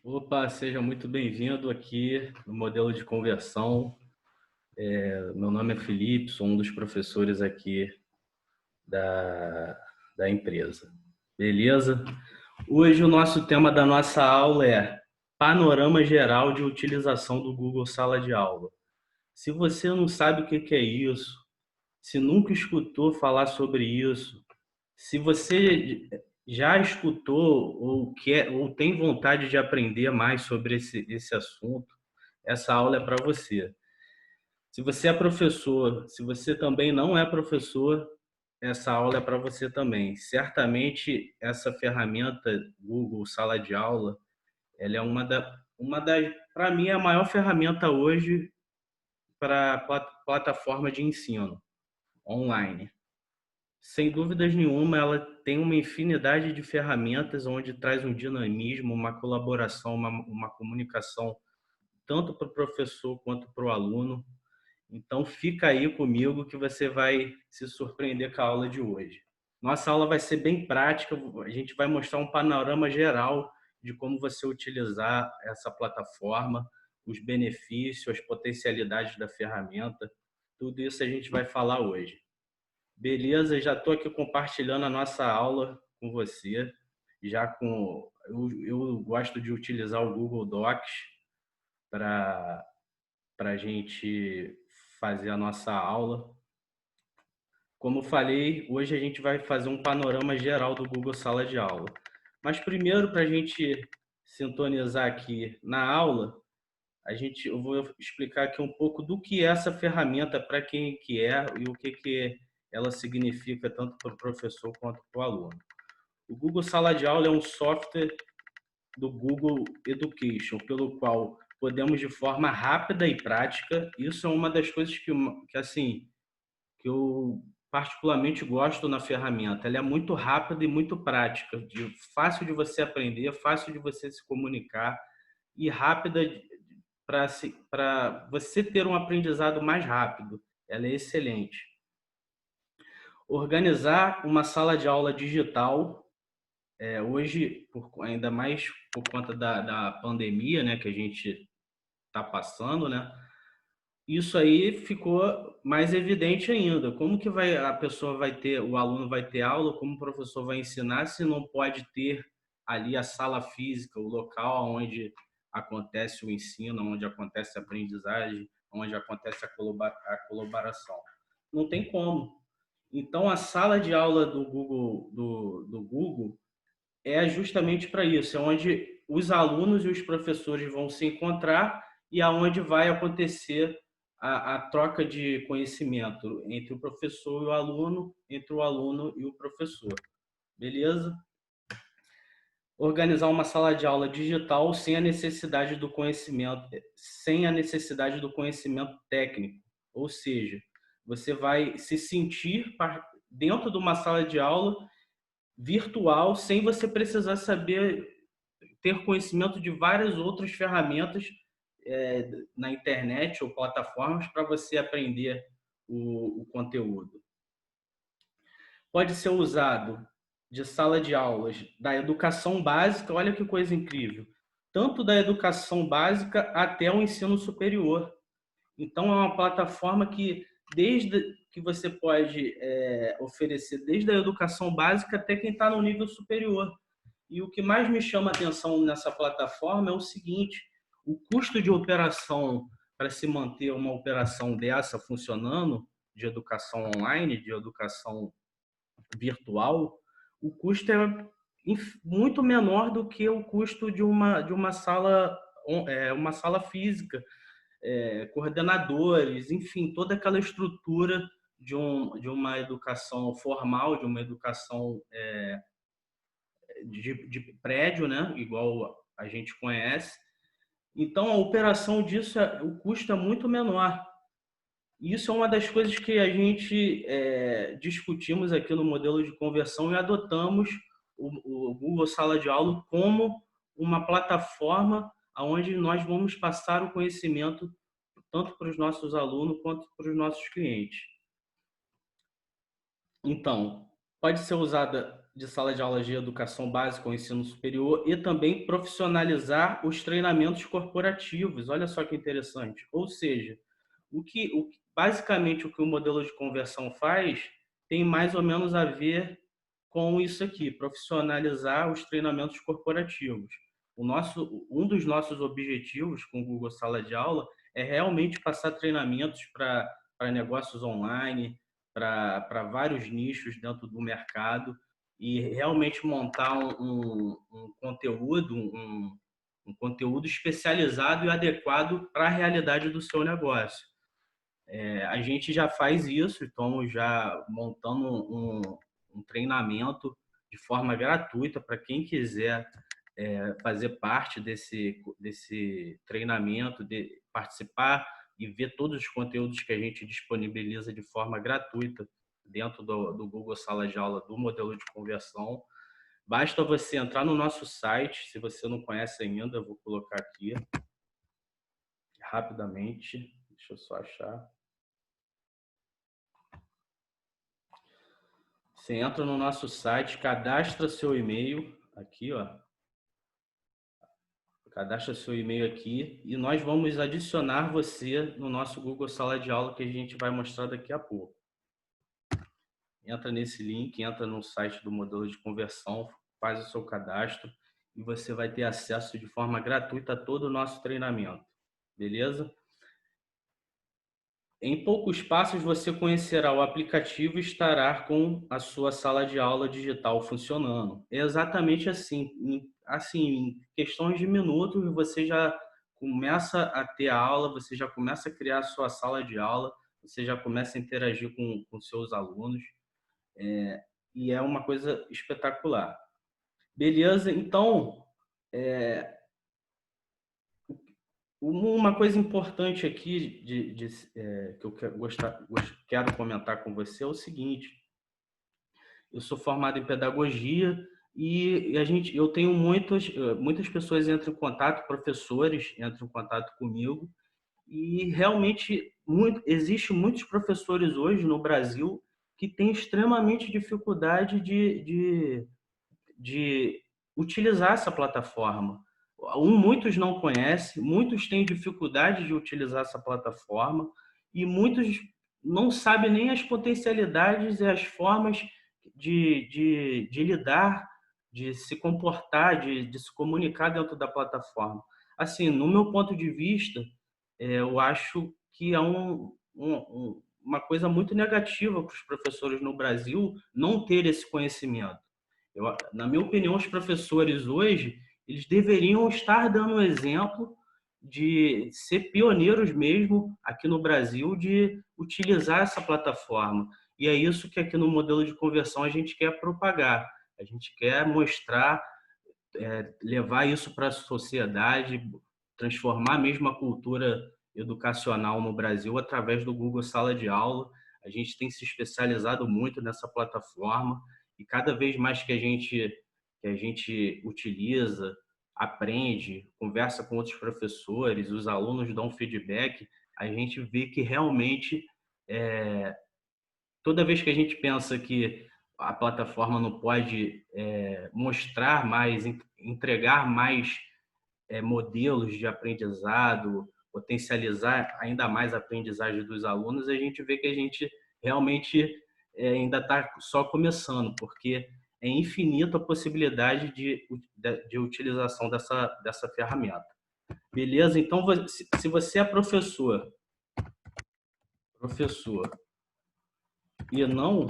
Opa, seja muito bem-vindo aqui no modelo de conversão. Meu nome é Felipe, sou um dos professores aqui da, da empresa. Beleza? Hoje o nosso tema da nossa aula é panorama geral de utilização do Google Sala de Aula. Se você não sabe o que é isso, se nunca escutou falar sobre isso, se você já escutou ou quer ou tem vontade de aprender mais sobre esse assunto, essa aula é para você. Se você é professor, se você também não é professor, essa aula é para você também. Certamente essa ferramenta Google Sala de Aula, ela é uma das, para mim, é a maior ferramenta hoje para plataforma de ensino online. Sem dúvidas nenhuma, ela tem uma infinidade de ferramentas onde traz um dinamismo, uma colaboração, uma comunicação tanto para o professor quanto para o aluno. Então, fica aí comigo que você vai se surpreender com a aula de hoje. Nossa aula vai ser bem prática, a gente vai mostrar um panorama geral de como você utilizar essa plataforma, os benefícios, as potencialidades da ferramenta, tudo isso a gente vai falar hoje. Beleza, já estou aqui compartilhando a nossa aula com você. Eu gosto de utilizar o Google Docs para a gente fazer a nossa aula. Como falei, hoje a gente vai fazer um panorama geral do Google Sala de Aula. Mas primeiro, para a gente sintonizar aqui na aula, eu vou explicar aqui um pouco do que é essa ferramenta, para quem que é e o que ela significa tanto para o professor quanto para o aluno. O Google Sala de Aula é um software do Google Education, pelo qual podemos de forma rápida e prática, isso é uma das coisas que eu particularmente gosto na ferramenta. Ela é muito rápida e muito prática, fácil de você aprender, fácil de você se comunicar e rápida para você ter um aprendizado mais rápido. Ela é excelente. Organizar uma sala de aula digital, hoje, ainda mais por conta da pandemia, né, que a gente está passando, né? Isso aí ficou mais evidente ainda. Como que a pessoa vai ter, o aluno vai ter aula, como o professor vai ensinar, se não pode ter ali a sala física, o local onde acontece o ensino, onde acontece a aprendizagem, onde acontece a colaboração. Não tem como. Então, a sala de aula do Google é justamente para isso, é onde os alunos e os professores vão se encontrar e aonde vai acontecer a troca de conhecimento entre o professor e o aluno, entre o aluno e o professor. Beleza? Organizar uma sala de aula digital sem a necessidade do conhecimento, sem a necessidade do conhecimento técnico. Ou seja, você vai se sentir dentro de uma sala de aula virtual sem você precisar saber ter conhecimento de várias outras ferramentas na internet ou plataformas para você aprender o conteúdo. Pode ser usado de sala de aulas da educação básica, olha que coisa incrível, tanto da educação básica até o ensino superior. Então, é uma plataforma que, desde que você pode oferecer desde a educação básica até quem está no nível superior. E o que mais me chama a atenção nessa plataforma é o seguinte: o custo de operação para se manter uma operação dessa funcionando, de educação online, de educação virtual, o custo é muito menor do que o custo de uma sala física, coordenadores, enfim, toda aquela estrutura de uma educação formal, de uma educação de prédio, né? Igual a gente conhece. Então, a operação disso, o custo é muito menor. Isso é uma das coisas que a gente discutimos aqui no modelo de conversão e adotamos o Google Sala de Aula como uma plataforma onde nós vamos passar o conhecimento tanto para os nossos alunos quanto para os nossos clientes. Então, pode ser usada de sala de aula de educação básica ou ensino superior e também profissionalizar os treinamentos corporativos. Olha só que interessante. Ou seja, basicamente o que o modelo de conversão faz tem mais ou menos a ver com isso aqui, profissionalizar os treinamentos corporativos. Um dos nossos objetivos com o Google Sala de Aula é realmente passar treinamentos para negócios online, para vários nichos dentro do mercado e realmente montar um conteúdo, um conteúdo especializado e adequado para a realidade do seu negócio. A gente já faz isso, estamos já montando um treinamento de forma gratuita para quem quiser fazer parte desse treinamento, de participar e ver todos os conteúdos que a gente disponibiliza de forma gratuita dentro do Google Sala de Aula do modelo de conversão. Basta você entrar no nosso site, se você não conhece ainda, eu vou colocar aqui rapidamente, deixa eu só achar. Você entra no nosso site, cadastra seu e-mail aqui, ó. Cadastra seu e-mail aqui e nós vamos adicionar você no nosso Google Sala de Aula que a gente vai mostrar daqui a pouco. Entra nesse link, entra no site do modelo de conversão, faz o seu cadastro e você vai ter acesso de forma gratuita a todo o nosso treinamento. Beleza? Em poucos passos você conhecerá o aplicativo e estará com a sua sala de aula digital funcionando. É exatamente assim. Em questões de minutos você já começa a ter a aula, você já começa a criar a sua sala de aula, você já começa a interagir com seus alunos. E é uma coisa espetacular. Beleza? Então, uma coisa importante aqui que eu quero comentar com você é o seguinte: eu sou formado em pedagogia e eu tenho muitas pessoas entram em contato, professores entram em contato comigo e realmente existe muitos professores hoje no Brasil que têm extremamente dificuldade de utilizar essa plataforma. Muitos não conhecem, muitos têm dificuldade de utilizar essa plataforma e muitos não sabem nem as potencialidades e as formas de lidar, de se comportar, de se comunicar dentro da plataforma. Assim, no meu ponto de vista, eu acho que é uma coisa muito negativa para os professores no Brasil não ter esse conhecimento. Na minha opinião, os professores hoje, eles deveriam estar dando um exemplo de ser pioneiros mesmo aqui no Brasil de utilizar essa plataforma. E é isso que aqui no modelo de conversão a gente quer propagar. A gente quer mostrar, levar isso para a sociedade, transformar mesmo a cultura educacional no Brasil através do Google Sala de Aula. A gente tem se especializado muito nessa plataforma e cada vez mais que a gente utiliza, aprende, conversa com outros professores, os alunos dão feedback, a gente vê que realmente toda vez que a gente pensa que a plataforma não pode mostrar mais, entregar mais modelos de aprendizado, potencializar ainda mais a aprendizagem dos alunos, a gente vê que a gente realmente ainda está só começando, porque é infinita a possibilidade de utilização dessa ferramenta. Beleza? Então, se você é professor e não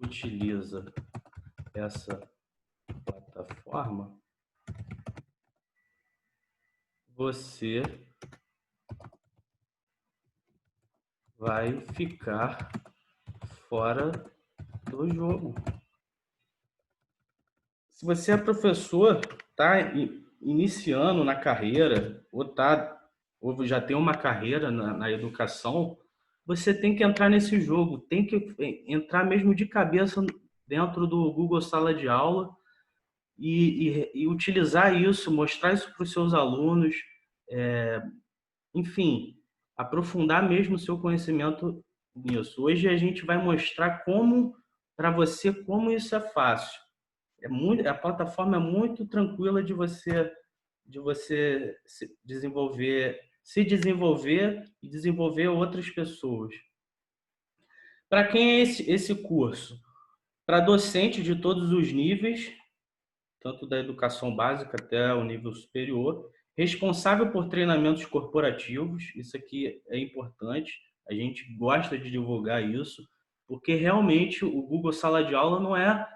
utiliza essa plataforma, você vai ficar fora do jogo. Se você é professor, está iniciando na carreira, ou já tem uma carreira na educação, você tem que entrar nesse jogo, tem que entrar mesmo de cabeça dentro do Google Sala de Aula e utilizar isso, mostrar isso para os seus alunos, enfim, aprofundar mesmo o seu conhecimento nisso. Hoje a gente vai mostrar como para você como isso é fácil. A plataforma é muito tranquila de você se desenvolver e desenvolver outras pessoas. Para quem é esse curso? Para docente de todos os níveis, tanto da educação básica até o nível superior, responsável por treinamentos corporativos, isso aqui é importante, a gente gosta de divulgar isso, porque realmente o Google Sala de Aula não é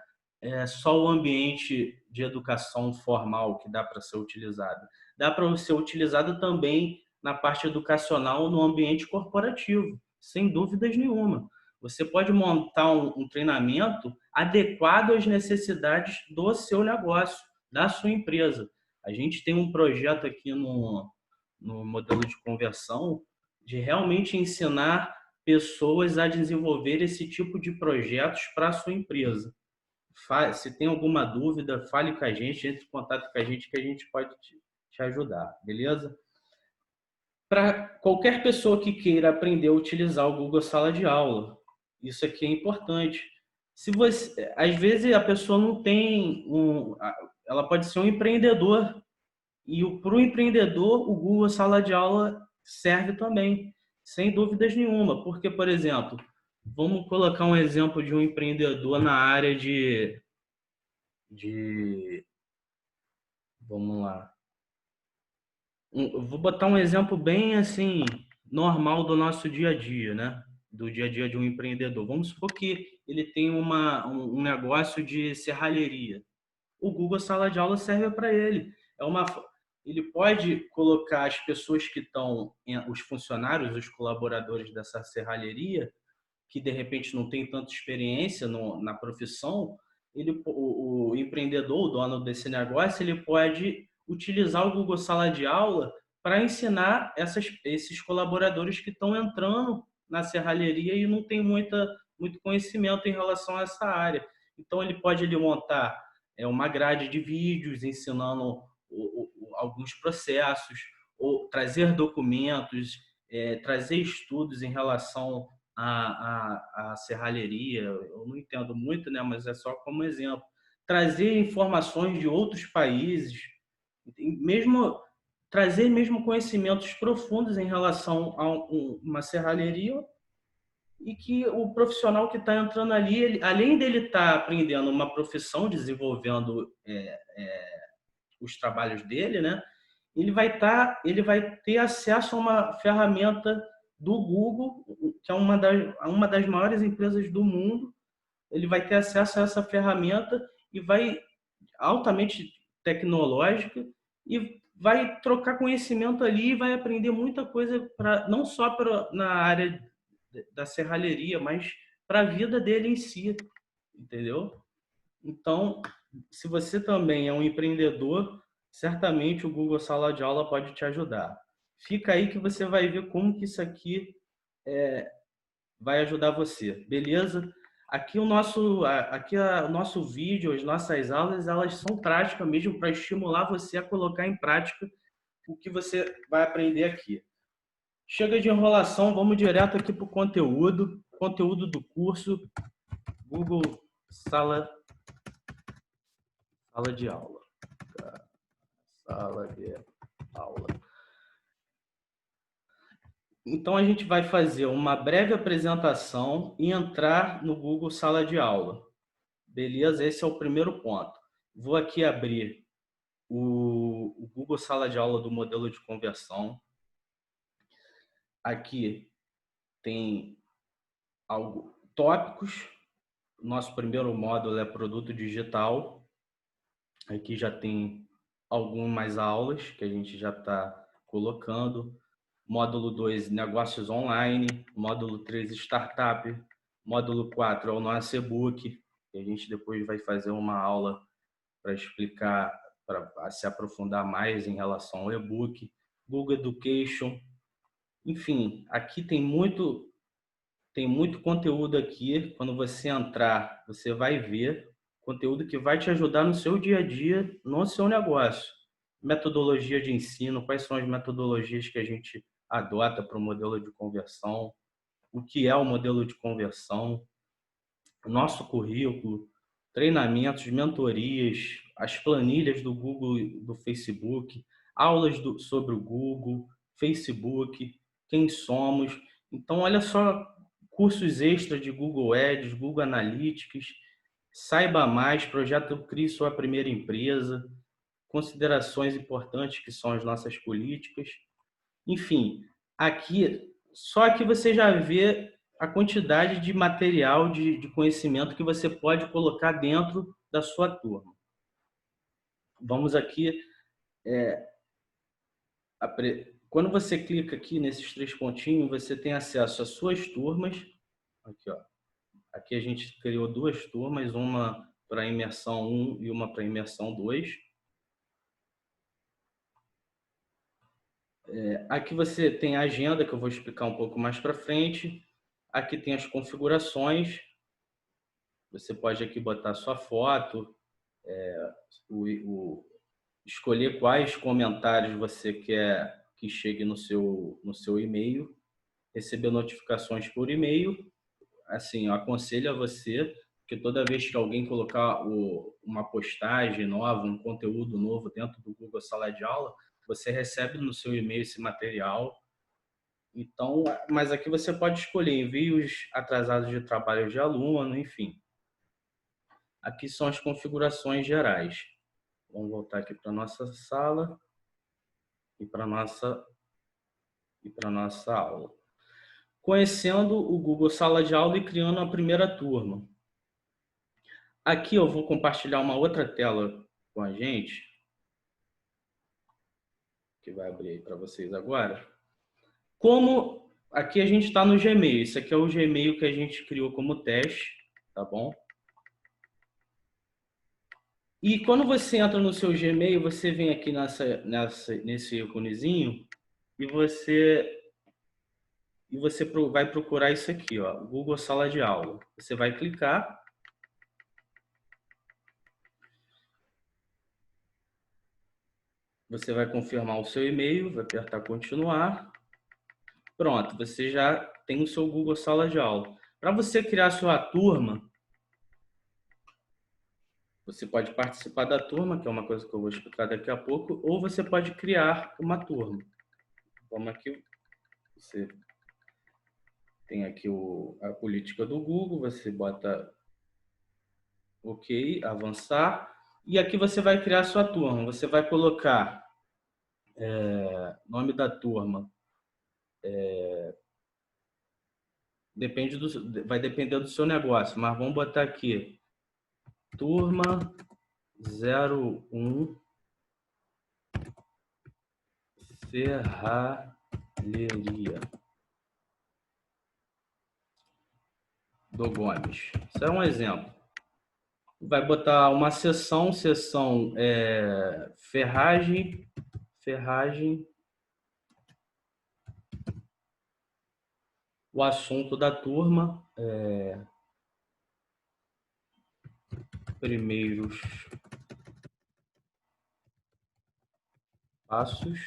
só o ambiente de educação formal que dá para ser utilizado. Dá para ser utilizado também na parte educacional no ambiente corporativo, sem dúvidas nenhuma. Você pode montar um treinamento adequado às necessidades do seu negócio, da sua empresa. A gente tem um projeto aqui no modelo de conversão de realmente ensinar pessoas a desenvolver esse tipo de projetos para a sua empresa. Se tem alguma dúvida, fale com a gente, entre em contato com a gente que a gente pode te ajudar, beleza? Para qualquer pessoa que queira aprender a utilizar o Google Sala de Aula, isso aqui é importante. Se você, às vezes a pessoa não tem ela pode ser um empreendedor e para o empreendedor o Google Sala de Aula serve também, sem dúvidas nenhuma, porque, por exemplo, vamos colocar um exemplo de um empreendedor na área de vamos lá. Vou botar um exemplo bem assim, normal do nosso dia a dia, né? Do dia a dia de um empreendedor. Vamos supor que ele tem um negócio de serralheria. O Google Sala de Aula serve para ele. Ele pode colocar as pessoas que estão, os funcionários, os colaboradores dessa serralheria, que de repente não tem tanta experiência na profissão, o empreendedor, o dono desse negócio, ele pode utilizar o Google Sala de Aula para ensinar esses colaboradores que estão entrando na serralheria e não tem muito conhecimento em relação a essa área. Então, ele pode montar uma grade de vídeos ensinando alguns processos, ou trazer documentos, trazer estudos em relação a serralheria. Eu não entendo muito, né, mas é só como exemplo. Trazer informações de outros países, mesmo trazer mesmo conhecimentos profundos em relação a uma serralheria, e que o profissional que está entrando ali, além dele estar aprendendo uma profissão, desenvolvendo os trabalhos dele, né, ele vai ter acesso a uma ferramenta do Google, que é uma das maiores empresas do mundo. Ele vai ter acesso a essa ferramenta e vai altamente tecnológica e vai trocar conhecimento ali e vai aprender muita coisa não só na área da serralheria, mas para a vida dele em si, entendeu? Então, se você também é um empreendedor, certamente o Google Sala de Aula pode te ajudar. Fica aí que você vai ver como que isso aqui vai ajudar você, beleza? O nosso vídeo, as nossas aulas, elas são práticas mesmo para estimular você a colocar em prática o que você vai aprender aqui. Chega de enrolação, vamos direto aqui para o conteúdo do curso Google Sala de Aula. Sala de aula. Então, a gente vai fazer uma breve apresentação e entrar no Google Sala de Aula. Beleza? Esse é o primeiro ponto. Vou aqui abrir o Google Sala de Aula do modelo de conversão. Aqui tem tópicos. Nosso primeiro módulo é produto digital. Aqui já tem algumas aulas que a gente já está colocando. Módulo 2, negócios online. Módulo 3, startup. Módulo 4 é o nosso e-book. E a gente depois vai fazer uma aula para explicar, para se aprofundar mais em relação ao e-book. Google Education. Enfim, aqui tem muito conteúdo aqui. Quando você entrar, você vai ver conteúdo que vai te ajudar no seu dia a dia, no seu negócio. Metodologia de ensino, quais são as metodologias que a gente adota para o modelo de conversão, o que é o modelo de conversão, nosso currículo, treinamentos, mentorias, as planilhas do Google e do Facebook, aulas sobre o Google, Facebook, quem somos. Então, olha só, cursos extras de Google Ads, Google Analytics, saiba mais, projeto Crie Sua Primeira Empresa, considerações importantes que são as nossas políticas. Enfim, só aqui você já vê a quantidade de material, de conhecimento que você pode colocar dentro da sua turma. Vamos aqui, quando você clica aqui nesses 3 pontinhos, você tem acesso às suas turmas. Aqui, ó. Aqui a gente criou 2 turmas, uma para imersão 1 e uma para imersão 2. Aqui você tem a agenda, que eu vou explicar um pouco mais para frente. Aqui tem as configurações. Você pode aqui botar sua foto, escolher quais comentários você quer que chegue no seu e-mail, receber notificações por e-mail. Assim, eu aconselho a você que toda vez que alguém colocar uma postagem nova, um conteúdo novo dentro do Google Sala de Aula, você recebe no seu e-mail esse material. Então, mas aqui você pode escolher envios atrasados de trabalho de aluno, enfim. Aqui são as configurações gerais. Vamos voltar aqui para a nossa sala e para a nossa aula. Conhecendo o Google Sala de Aula e criando a primeira turma. Aqui eu vou compartilhar uma outra tela com a gente, que vai abrir aí para vocês agora. Como aqui a gente está no Gmail, esse aqui é o Gmail que a gente criou como teste, tá bom? E quando você entra no seu Gmail, você vem aqui nesse íconezinho e você vai procurar isso aqui, ó, Google Sala de Aula. Você vai clicar. Você vai confirmar o seu e-mail, vai apertar continuar. Pronto, você já tem o seu Google Sala de Aula. Para você criar sua turma, você pode participar da turma, que é uma coisa que eu vou explicar daqui a pouco, ou você pode criar uma turma. Como aqui, você tem aqui a política do Google, você bota OK, avançar, e aqui você vai criar sua turma. Você vai colocar nome da turma. Vai depender do seu negócio, mas vamos botar aqui turma 01 Serralheria do Gomes. Isso é um exemplo. Vai botar uma seção ferragem. O assunto da turma primeiros passos,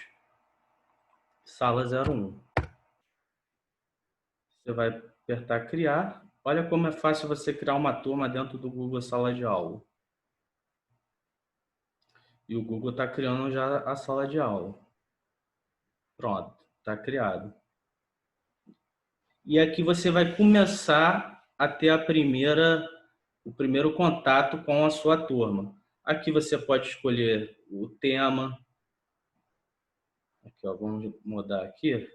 sala 01. Você vai apertar criar. Olha como é fácil você criar uma turma dentro do Google Sala de Aula. E o Google está criando já a sala de aula. Pronto, está criado. E aqui você vai começar a ter o primeiro contato com a sua turma. Aqui você pode escolher o tema. Aqui, ó, vamos mudar aqui.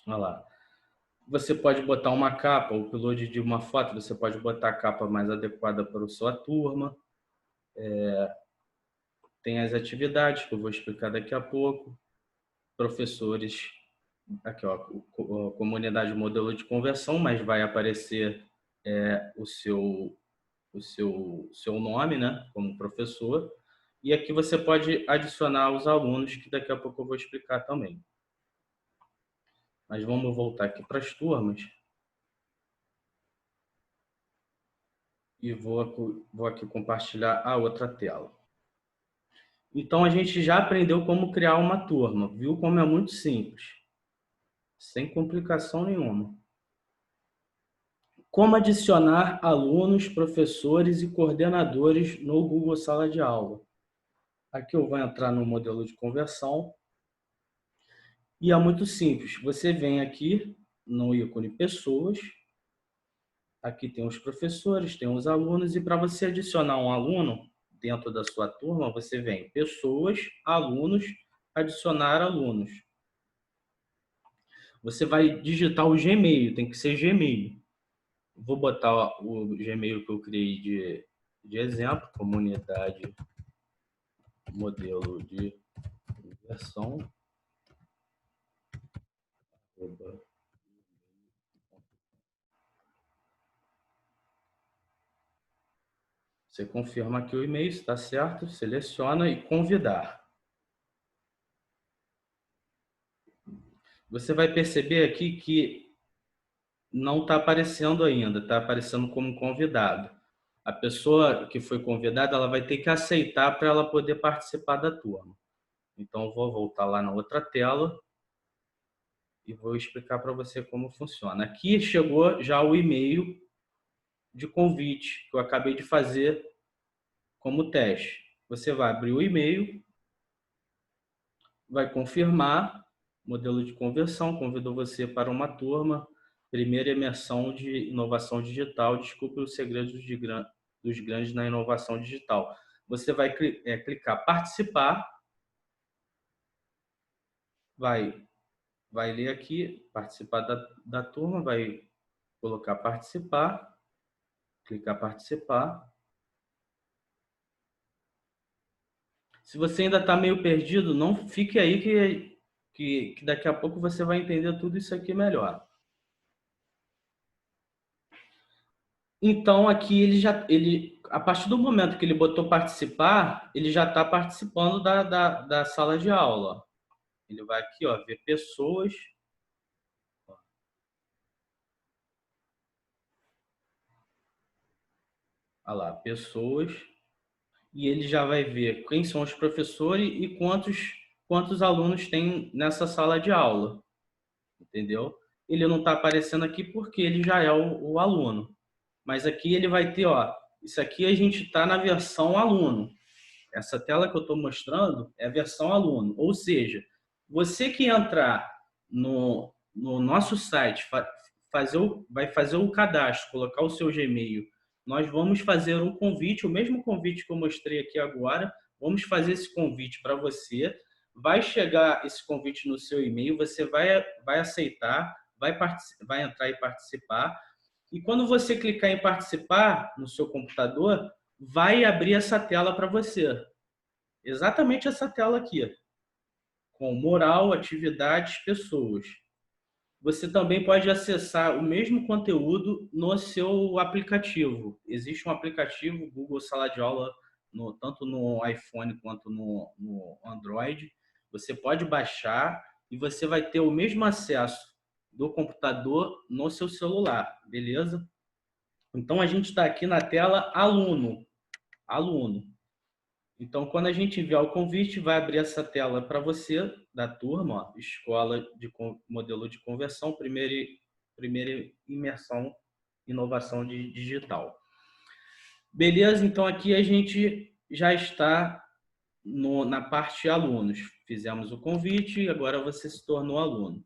Olha lá. Você pode botar uma capa, o upload de uma foto, você pode botar a capa mais adequada para a sua turma. Tem as atividades, que eu vou explicar daqui a pouco. Professores, aqui, ó, comunidade modelo de conversão, mas vai aparecer o seu nome, né, como professor. E aqui você pode adicionar os alunos, que daqui a pouco eu vou explicar também. Mas vamos voltar aqui para as turmas. E vou aqui compartilhar a outra tela. Então, a gente já aprendeu como criar uma turma. Viu como é muito simples. Sem complicação nenhuma. Como adicionar alunos, professores e coordenadores no Google Sala de Aula. Aqui eu vou entrar no modelo de conversão. E é muito simples. Você vem aqui no ícone pessoas. Aqui tem os professores, tem os alunos. E para você adicionar um aluno dentro da sua turma, você vem pessoas, alunos, adicionar alunos. Você vai digitar o Gmail, tem que ser Gmail. Vou botar o Gmail que eu criei de exemplo, comunidade modelo de conversão. Você confirma aqui o e-mail, está certo, seleciona e convidar. Você vai perceber aqui que não está aparecendo ainda, está aparecendo como convidado. A pessoa que foi convidada, ela vai ter que aceitar para ela poder participar da turma. Então, eu vou voltar lá na outra tela e vou explicar para você como funciona. Aqui chegou já o e-mail de convite que eu acabei de fazer como teste. Você vai abrir o e-mail, vai confirmar, modelo de conversão, convidou você para uma turma, primeira imersão de inovação digital, desculpe os segredos dos grandes na inovação digital. Você vai clicar participar, vai ler aqui, participar da turma, vai colocar participar, clicar participar. Se você ainda está meio perdido, não fique aí que daqui a pouco você vai entender tudo isso aqui melhor. Então, aqui a partir do momento que ele botou participar, ele já está participando da sala de aula. Ele vai aqui, ó, ver pessoas. Olha lá, pessoas. E ele já vai ver quem são os professores e quantos alunos tem nessa sala de aula. Entendeu? Ele não está aparecendo aqui porque ele já é o aluno. Mas aqui ele vai ter, ó, isso aqui a gente está na versão aluno. Essa tela que eu estou mostrando é a versão aluno. Ou seja, você que entrar no nosso site, vai fazer o cadastro, colocar o seu Gmail, nós vamos fazer um convite, o mesmo convite que eu mostrei aqui agora, vamos fazer esse convite para você, vai chegar esse convite no seu e-mail, você vai aceitar, vai entrar e participar, e quando você clicar em participar no seu computador, vai abrir essa tela para você. Exatamente essa tela aqui, com moral, atividades, pessoas. Você também pode acessar o mesmo conteúdo no seu aplicativo. Existe um aplicativo Google Sala de Aula, tanto no iPhone quanto no Android. Você pode baixar e você vai ter o mesmo acesso do computador no seu celular, beleza? Então, a gente está aqui na tela aluno. Aluno. Então, quando a gente enviar o convite, vai abrir essa tela para você, da turma, ó, Escola de Modelo de Conversão, primeira imersão, inovação digital. Beleza? Então, aqui a gente já está na parte alunos. Fizemos o convite, agora você se tornou aluno.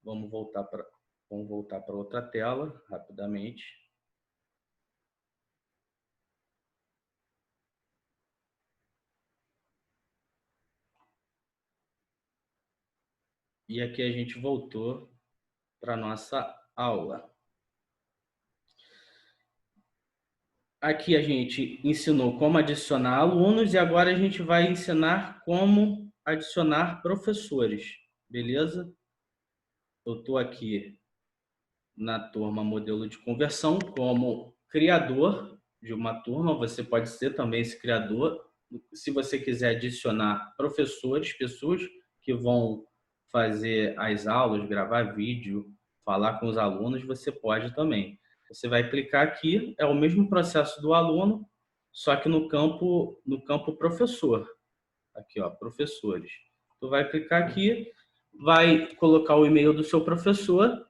Vamos voltar para outra tela, rapidamente. E aqui a gente voltou para a nossa aula. Aqui a gente ensinou como adicionar alunos e agora a gente vai ensinar como adicionar professores, beleza? Eu estou aqui na turma modelo de conversão como criador de uma turma, você pode ser também esse criador. Se você quiser adicionar professores, pessoas que vão fazer as aulas, gravar vídeo, falar com os alunos, você pode também. Você vai clicar aqui, é o mesmo processo do aluno, só que no campo professor. Aqui, ó, professores. Tu vai clicar aqui, vai colocar o e-mail do seu professor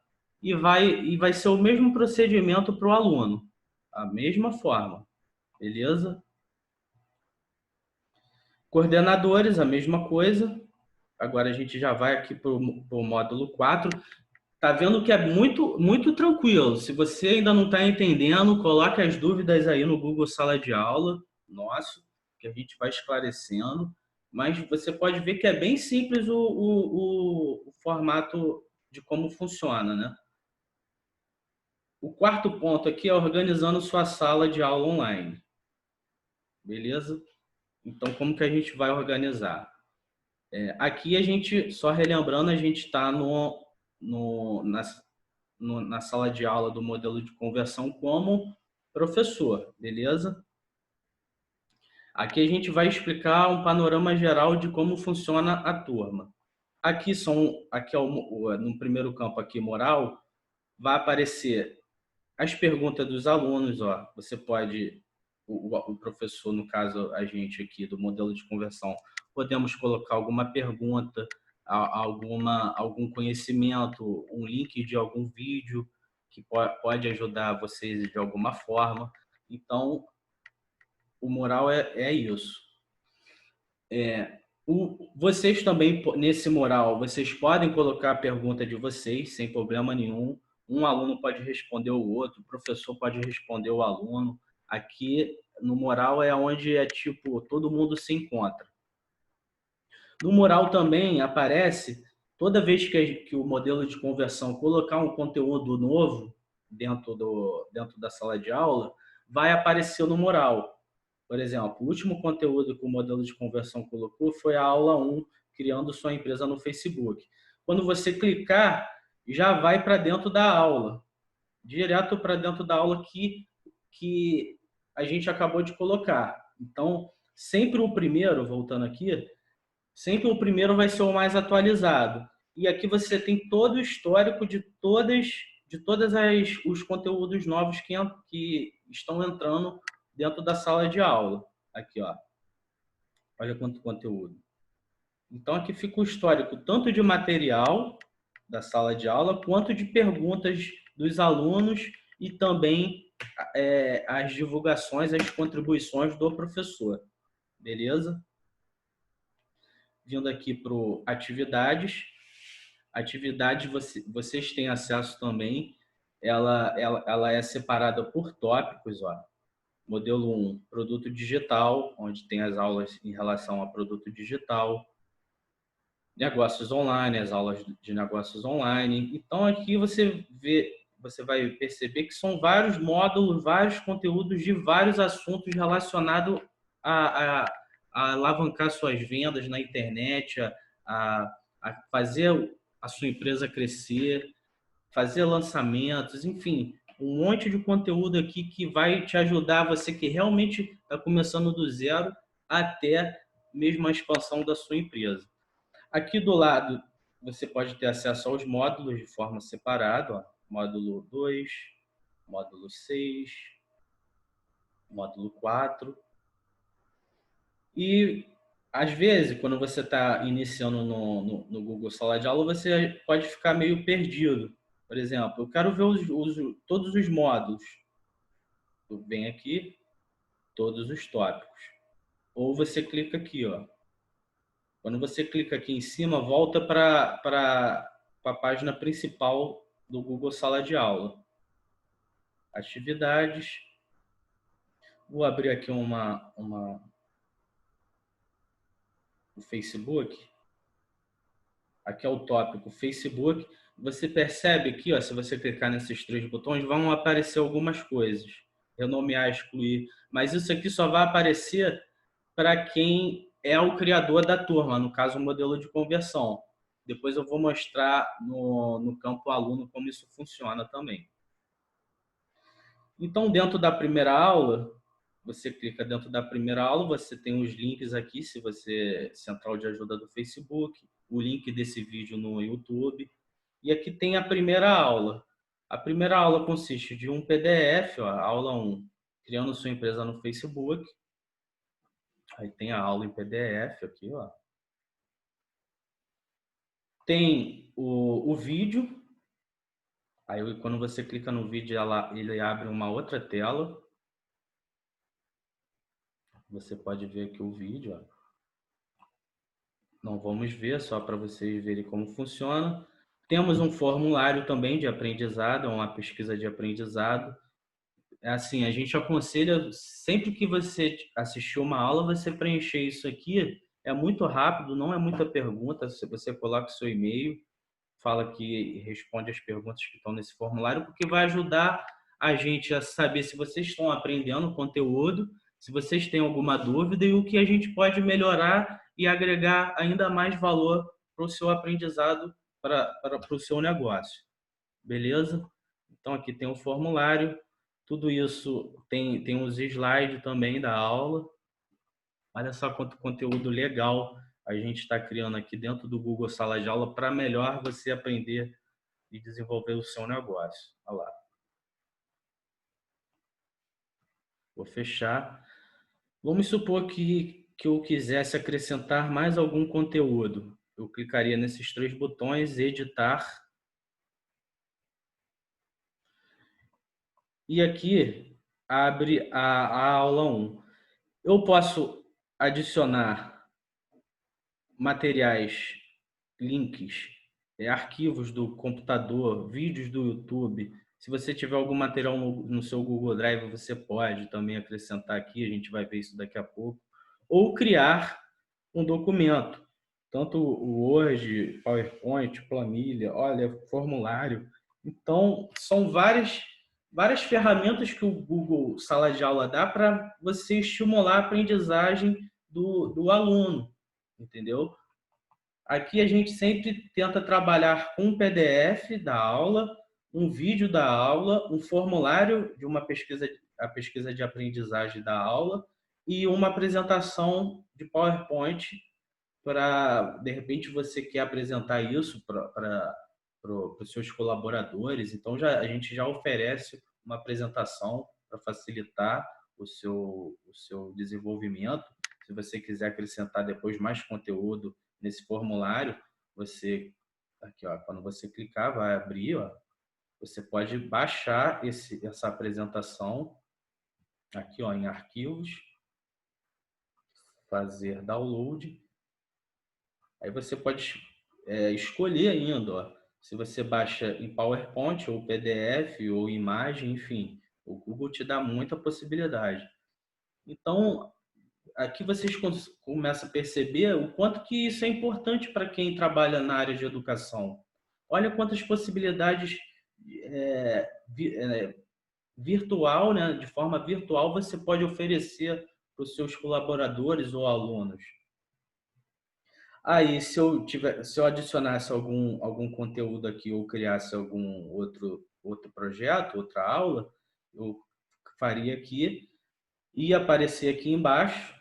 e vai ser o mesmo procedimento para o aluno, a mesma forma, beleza? Coordenadores, a mesma coisa. Agora a gente já vai aqui para o módulo 4. Tá vendo que é muito tranquilo. Se você ainda não está entendendo, coloque as dúvidas aí no Google Sala de Aula, nosso, que a gente vai esclarecendo. Mas você pode ver que é bem simples o formato de como funciona, né? O quarto ponto aqui é organizando sua sala de aula online. Beleza? Então, como que a gente vai organizar? Aqui a gente, só relembrando, a gente está na sala de aula do modelo de conversão como professor, beleza? Aqui a gente vai explicar um panorama geral de como funciona a turma. Aqui é no primeiro campo aqui, moral, vai aparecer as perguntas dos alunos, ó. Você pode, o professor, no caso a gente aqui do modelo de conversão, podemos colocar alguma pergunta, algum conhecimento, um link de algum vídeo que pode ajudar vocês de alguma forma. Então, o moral é isso. Vocês também, nesse moral, vocês podem colocar a pergunta de vocês sem problema nenhum. Um aluno pode responder o outro, o professor pode responder o aluno. Aqui, no moral, é onde é tipo, todo mundo se encontra. No moral também aparece, toda vez que o modelo de conversão colocar um conteúdo novo dentro da sala de aula, vai aparecer no moral. Por exemplo, o último conteúdo que o modelo de conversão colocou foi a aula 1, criando sua empresa no Facebook. Quando você clicar, já vai para dentro da aula, direto para dentro da aula que a gente acabou de colocar. Então, sempre o primeiro, voltando aqui, sempre o primeiro vai ser o mais atualizado. E aqui você tem todo o histórico de todas os conteúdos novos que estão entrando dentro da sala de aula. Aqui, ó. Olha quanto conteúdo. Então aqui fica o histórico tanto de material da sala de aula quanto de perguntas dos alunos e também as divulgações, as contribuições do professor. Beleza? Vindo aqui para atividades. Atividade vocês têm acesso também. Ela é separada por tópicos, ó. Modelo 1, produto digital, onde tem as aulas em relação a produto digital. Negócios online, as aulas de negócios online. Então aqui você vai perceber que são vários módulos, vários conteúdos de vários assuntos relacionados a alavancar suas vendas na internet, a fazer a sua empresa crescer, fazer lançamentos, enfim, um monte de conteúdo aqui que vai te ajudar, você que realmente está começando do zero até mesmo a expansão da sua empresa. Aqui do lado, você pode ter acesso aos módulos de forma separada, ó. Módulo 2, módulo 6, módulo 4. E, às vezes, quando você está iniciando no Google Sala de Aula, você pode ficar meio perdido. Por exemplo, eu quero ver todos os módulos. Tu vem aqui, todos os tópicos. Ou você clica aqui, ó. Quando você clica aqui em cima, volta para a página principal do Google Sala de Aula. Atividades. Vou abrir aqui o Facebook. Aqui é o tópico Facebook. Você percebe aqui, ó, se você clicar nesses três botões, vão aparecer algumas coisas. Renomear, excluir. Mas isso aqui só vai aparecer para quem é o criador da turma, no caso, o modelo de conversão. Depois eu vou mostrar no campo aluno como isso funciona também. Então, dentro da primeira aula, você clica dentro da primeira aula, você tem os links aqui, se você central de ajuda do Facebook, o link desse vídeo no YouTube. E aqui tem a primeira aula. A primeira aula consiste de um PDF, ó, aula 1, criando sua empresa no Facebook. Aí tem a aula em PDF aqui, ó. Tem o vídeo, Aí, quando você clica no vídeo, ele abre uma outra tela. Você pode ver aqui o vídeo, ó. Não vamos ver, só para vocês verem como funciona. Temos um formulário também de aprendizado, uma pesquisa de aprendizado. É assim, a gente aconselha, sempre que você assistir uma aula, você preencher isso aqui. É muito rápido, não é muita pergunta. Se você coloca o seu e-mail, fala que responde as perguntas que estão nesse formulário, porque vai ajudar a gente a saber se vocês estão aprendendo o conteúdo, se vocês têm alguma dúvida e o que a gente pode melhorar e agregar ainda mais valor para o seu aprendizado, para o seu negócio. Beleza? Então, aqui tem o formulário, tudo isso tem os slides também da aula. Olha só quanto conteúdo legal a gente está criando aqui dentro do Google Sala de Aula para melhor você aprender e desenvolver o seu negócio. Olha lá. Vou fechar. Vamos supor que eu quisesse acrescentar mais algum conteúdo. Eu clicaria nesses 3 botões, editar. E aqui abre a aula 1. Eu posso adicionar materiais, links, arquivos do computador, vídeos do YouTube. Se você tiver algum material no seu Google Drive, você pode também acrescentar aqui, a gente vai ver isso daqui a pouco. Ou criar um documento, tanto o Word, PowerPoint, planilha, olha, formulário. Então, são várias ferramentas que o Google Sala de Aula dá para você estimular a aprendizagem do aluno, entendeu? Aqui a gente sempre tenta trabalhar com um PDF da aula, um vídeo da aula, um formulário de a pesquisa de aprendizagem da aula e uma apresentação de PowerPoint para, de repente, você quer apresentar isso para os seus colaboradores. Então, a gente já oferece uma apresentação para facilitar o seu desenvolvimento. Se você quiser acrescentar depois mais conteúdo nesse formulário, você aqui, ó, quando você clicar, vai abrir, ó, você pode baixar essa apresentação aqui, ó, em arquivos, fazer download. Aí você pode escolher ainda, ó, se você baixa em PowerPoint ou PDF ou imagem, enfim, o Google te dá muita possibilidade. Então, aqui vocês começam a perceber o quanto que isso é importante para quem trabalha na área de educação. Olha quantas possibilidades é, virtual, né, de forma virtual, você pode oferecer para os seus colaboradores ou alunos. Aí, se eu adicionasse algum conteúdo aqui ou criasse algum outro projeto, outra aula, eu faria aqui, ia aparecer aqui embaixo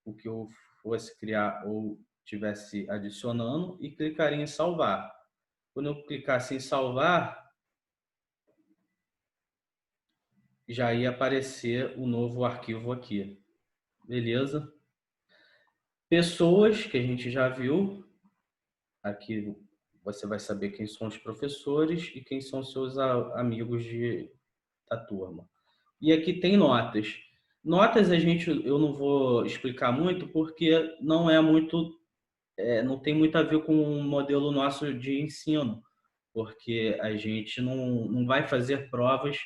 o que eu fosse criar ou tivesse adicionando e clicaria em salvar. Quando eu clicasse em salvar, já ia aparecer o novo arquivo aqui. Beleza? Pessoas que a gente já viu. Aqui você vai saber quem são os professores e quem são seus amigos da turma. E aqui tem notas. Notas eu não vou explicar muito porque não é muito não tem muito a ver com o modelo nosso de ensino, porque a gente não vai fazer provas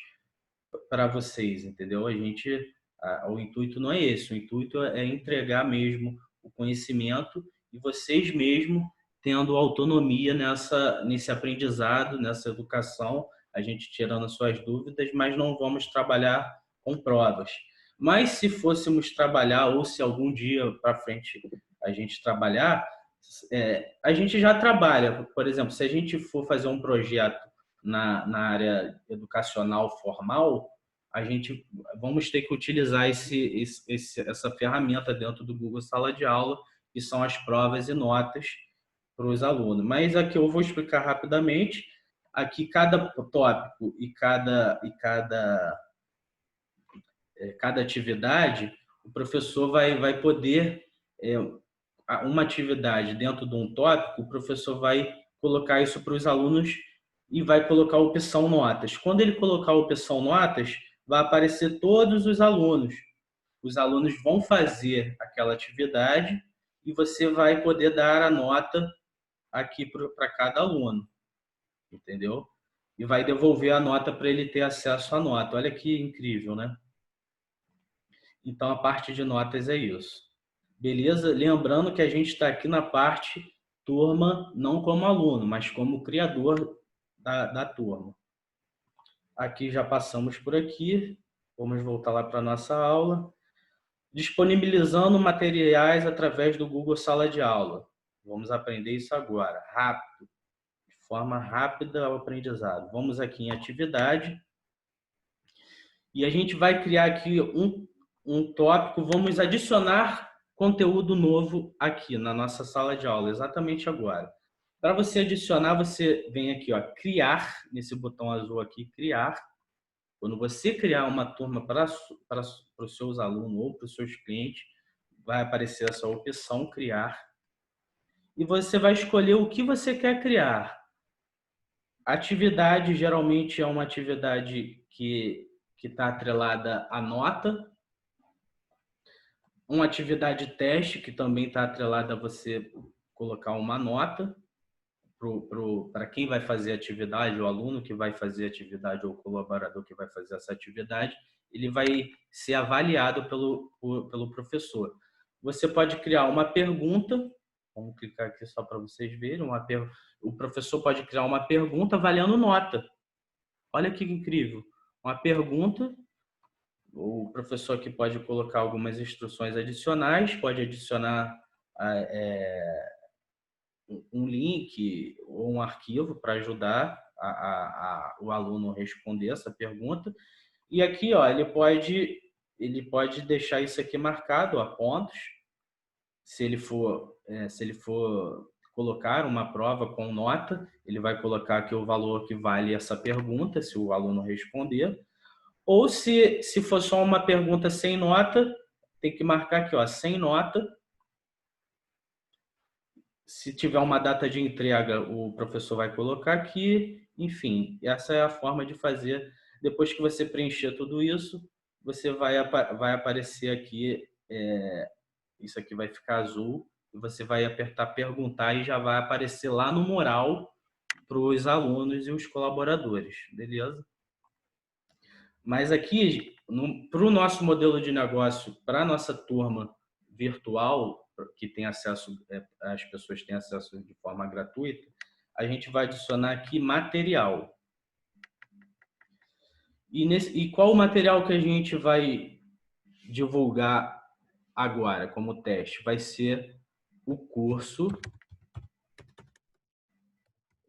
para vocês, entendeu? O intuito não é esse, o intuito é entregar mesmo o conhecimento e vocês mesmo tendo autonomia nesse aprendizado, nessa educação, a gente tirando suas dúvidas, mas não vamos trabalhar com provas. Mas se fôssemos trabalhar, ou se algum dia para frente a gente trabalhar, a gente já trabalha. Por exemplo, se a gente for fazer um projeto na área educacional formal, a gente vamos ter que utilizar essa ferramenta dentro do Google Sala de Aula, que são as provas e notas para os alunos. Mas aqui eu vou explicar rapidamente. Aqui cada tópico e cada atividade, o professor vai poder uma atividade dentro de um tópico, o professor vai colocar isso para os alunos e vai colocar a opção notas. Quando ele colocar a opção notas, vai aparecer todos os alunos. Os alunos vão fazer aquela atividade e você vai poder dar a nota aqui para cada aluno, entendeu? E vai devolver a nota para ele ter acesso à nota. Olha que incrível, né? Então, a parte de notas é isso. Beleza? Lembrando que a gente está aqui na parte turma, não como aluno, mas como criador da turma. Aqui já passamos por aqui. Vamos voltar lá para a nossa aula. Disponibilizando materiais através do Google Sala de Aula. Vamos aprender isso agora, rápido, de forma rápida ao aprendizado. Vamos aqui em atividade. E a gente vai criar aqui um tópico, vamos adicionar conteúdo novo aqui na nossa sala de aula, exatamente agora. Para você adicionar, você vem aqui, ó, criar, nesse botão azul aqui, criar. Quando você criar uma turma para os seus alunos ou para os seus clientes, vai aparecer essa opção, criar. E você vai escolher o que você quer criar. Atividade, geralmente, é uma atividade que está atrelada à nota. Uma atividade teste, que também está atrelada a você colocar uma nota para quem vai fazer a atividade, o aluno que vai fazer a atividade ou o colaborador que vai fazer essa atividade, ele vai ser avaliado pelo professor. Você pode criar uma pergunta, vamos clicar aqui só para vocês verem, o professor pode criar uma pergunta valendo nota. Olha que incrível, uma pergunta. O professor aqui pode colocar algumas instruções adicionais, pode adicionar um link ou um arquivo para ajudar o aluno a responder essa pergunta. E aqui, ó, ele pode deixar isso aqui marcado a pontos. Se ele for colocar uma prova com nota, ele vai colocar aqui o valor que vale essa pergunta, se o aluno responder. Ou se for só uma pergunta sem nota, tem que marcar aqui, ó, sem nota. Se tiver uma data de entrega, o professor vai colocar aqui. Enfim, essa é a forma de fazer. Depois que você preencher tudo isso, você vai aparecer aqui, isso aqui vai ficar azul, e você vai apertar perguntar e já vai aparecer lá no mural para os alunos e os colaboradores, beleza? Mas aqui, para o nosso modelo de negócio, para a nossa turma virtual, que tem acesso, as pessoas têm acesso de forma gratuita, a gente vai adicionar aqui material. E qual o material que a gente vai divulgar agora como teste? Vai ser o curso.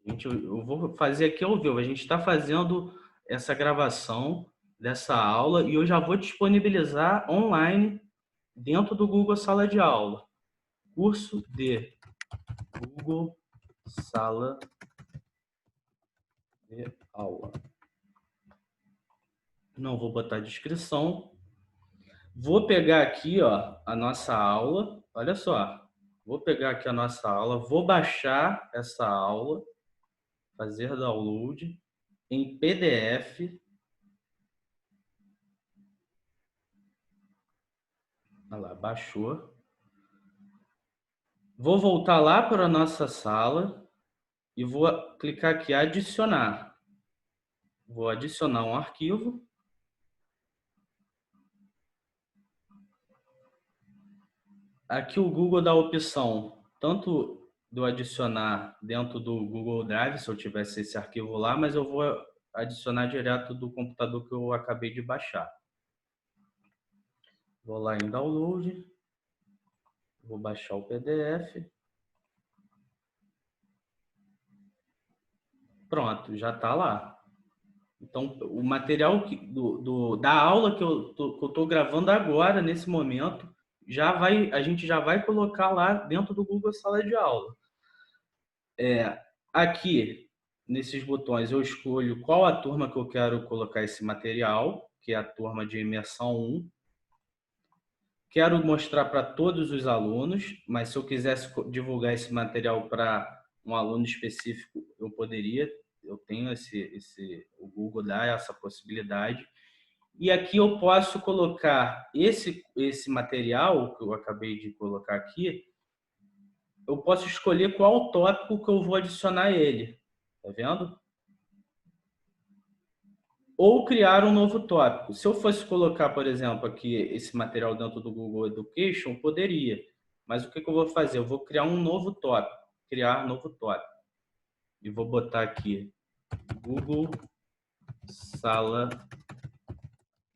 Eu vou fazer aqui ao vivo. A gente está fazendo essa gravação dessa aula e eu já vou disponibilizar online dentro do Google Sala de Aula. Curso de Google Sala de Aula. Não vou botar descrição. Vou pegar aqui, ó, a nossa aula. Olha só. Vou pegar aqui a nossa aula, vou baixar essa aula, fazer download em PDF. Olha lá, baixou. Vou voltar lá para a nossa sala e vou clicar aqui adicionar. Vou adicionar um arquivo. Aqui o Google dá a opção tanto do adicionar dentro do Google Drive, se eu tivesse esse arquivo lá, mas eu vou adicionar direto do computador que eu acabei de baixar. Vou lá em download, vou baixar o PDF. Pronto, já está lá. Então, o material da aula que eu estou gravando agora, nesse momento, a gente já vai colocar lá dentro do Google Sala de Aula. Aqui, nesses botões, eu escolho qual a turma que eu quero colocar esse material, que é a turma de imersão 1. Quero mostrar para todos os alunos, mas se eu quisesse divulgar esse material para um aluno específico, eu poderia eu tenho o Google dá essa possibilidade. E aqui eu posso colocar esse material que eu acabei de colocar aqui, eu posso escolher qual tópico que eu vou adicionar ele, tá vendo? Ou criar um novo tópico. Se eu fosse colocar, por exemplo, aqui esse material dentro do Google Education, poderia. Mas o que eu vou fazer? Eu vou criar um novo tópico, criar novo tópico. E vou botar aqui Google Sala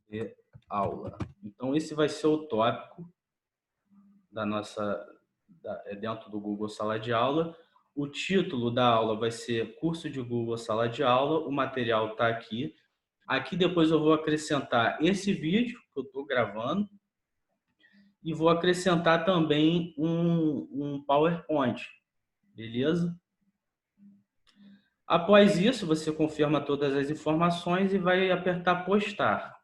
de Aula. Então, esse vai ser o tópico da nossa dentro do Google Sala de Aula. O título da aula vai ser Curso de Google Sala de Aula. O material está aqui. Aqui depois eu vou acrescentar esse vídeo que eu estou gravando e vou acrescentar também um PowerPoint, beleza? Após isso, você confirma todas as informações e vai apertar postar.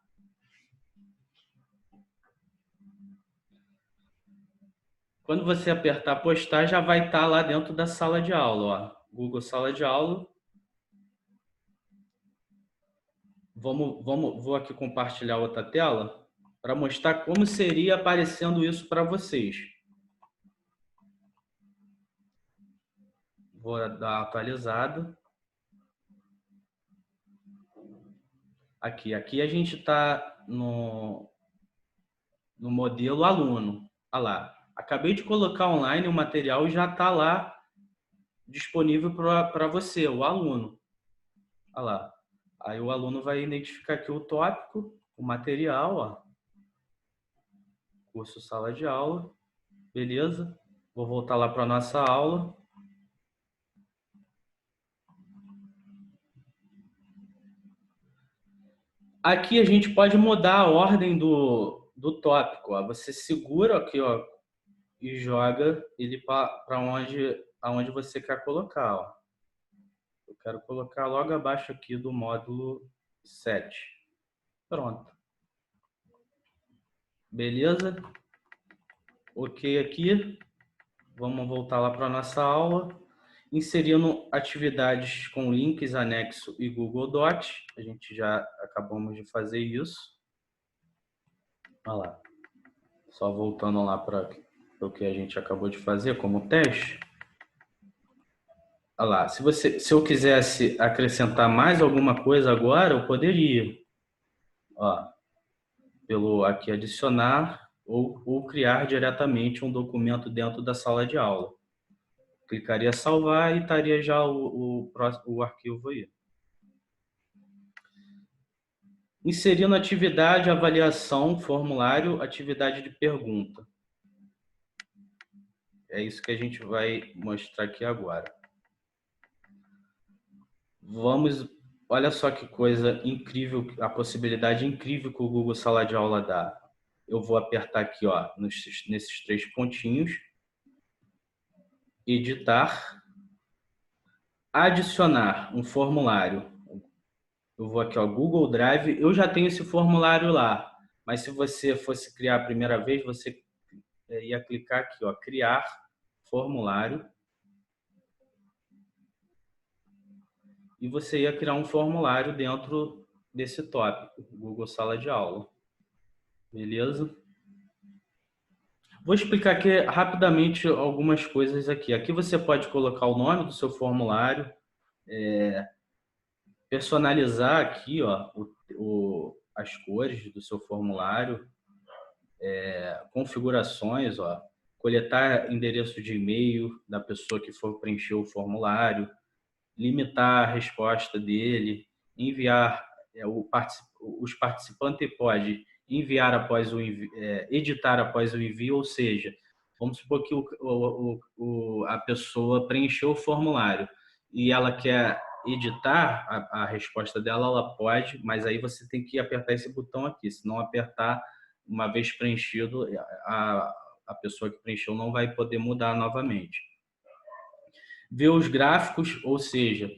Quando você apertar postar, já vai estar lá dentro da sala de aula, ó. Google Sala de Aula. Vou aqui compartilhar outra tela para mostrar como seria aparecendo isso para vocês. Vou dar atualizado. Aqui a gente está no modelo aluno. Olha lá. Acabei de colocar online o material e já está lá disponível para você, o aluno. Olha lá. Aí o aluno vai identificar aqui o tópico, o material, ó. Curso Sala de Aula. Beleza? Vou voltar lá para a nossa aula. Aqui a gente pode mudar a ordem do tópico. Ó. Você segura aqui, ó, e joga ele para aonde você quer colocar. Ó. Eu quero colocar logo abaixo aqui do módulo 7. Pronto. Beleza? Ok aqui. Vamos voltar lá para a nossa aula. Inserindo atividades com links, anexo e Google Docs. A gente já acabamos de fazer isso. Olha lá. Só voltando lá para o que a gente acabou de fazer como teste. Olha lá. Se eu quisesse acrescentar mais alguma coisa agora, eu poderia. Ó, pelo aqui adicionar ou criar diretamente um documento dentro da sala de aula. Clicaria salvar e estaria já o arquivo aí. Inserindo atividade, avaliação, formulário, atividade de pergunta. É isso que a gente vai mostrar aqui agora. Olha só que coisa incrível, a possibilidade incrível que o Google Sala de Aula dá. Eu vou apertar aqui, ó, nesses 3 pontinhos. Editar. Adicionar um formulário. Eu vou aqui, ó, Google Drive. Eu já tenho esse formulário lá, mas se você fosse criar a primeira vez, você ia clicar aqui, ó, criar formulário. E você ia criar um formulário dentro desse tópico, Google Sala de Aula. Beleza? Vou explicar aqui rapidamente algumas coisas aqui. Aqui você pode colocar o nome do seu formulário, personalizar aqui, ó, as cores do seu formulário, configurações, ó, coletar endereço de e-mail da pessoa que for preencher o formulário, limitar a resposta dele, enviar, os participantes podem enviar após editar após o envio, ou seja, vamos supor que a pessoa preencheu o formulário e ela quer editar a resposta dela, ela pode, mas aí você tem que apertar esse botão aqui, se não apertar, uma vez preenchido, a pessoa que preencheu não vai poder mudar novamente. Ver os gráficos, ou seja,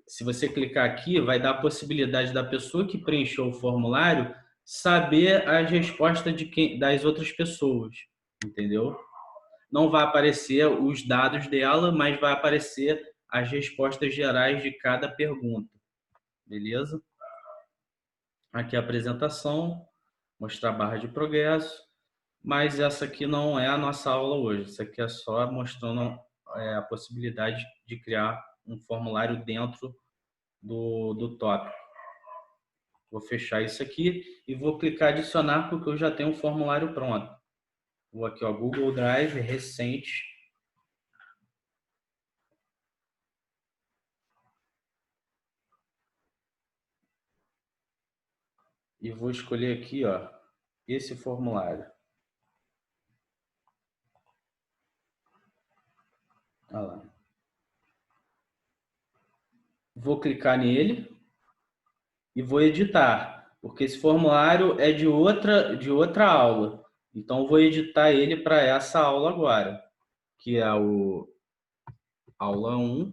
se você clicar aqui, vai dar a possibilidade da pessoa que preencheu o formulário saber as respostas das outras pessoas, entendeu? Não vai aparecer os dados dela, mas vai aparecer as respostas gerais de cada pergunta. Beleza? Aqui a apresentação, mostrar a barra de progresso, mas essa aqui não é a nossa aula hoje. Isso aqui é só mostrando a possibilidade de criar um formulário dentro do tópico. Vou fechar isso aqui e vou clicar adicionar porque eu já tenho um formulário pronto. Vou aqui, ó, Google Drive, recente. E vou escolher aqui, ó, esse formulário. Olha lá. Vou clicar nele e vou editar, porque esse formulário é de outra aula. Então, eu vou editar ele para essa aula agora, que é o aula 1.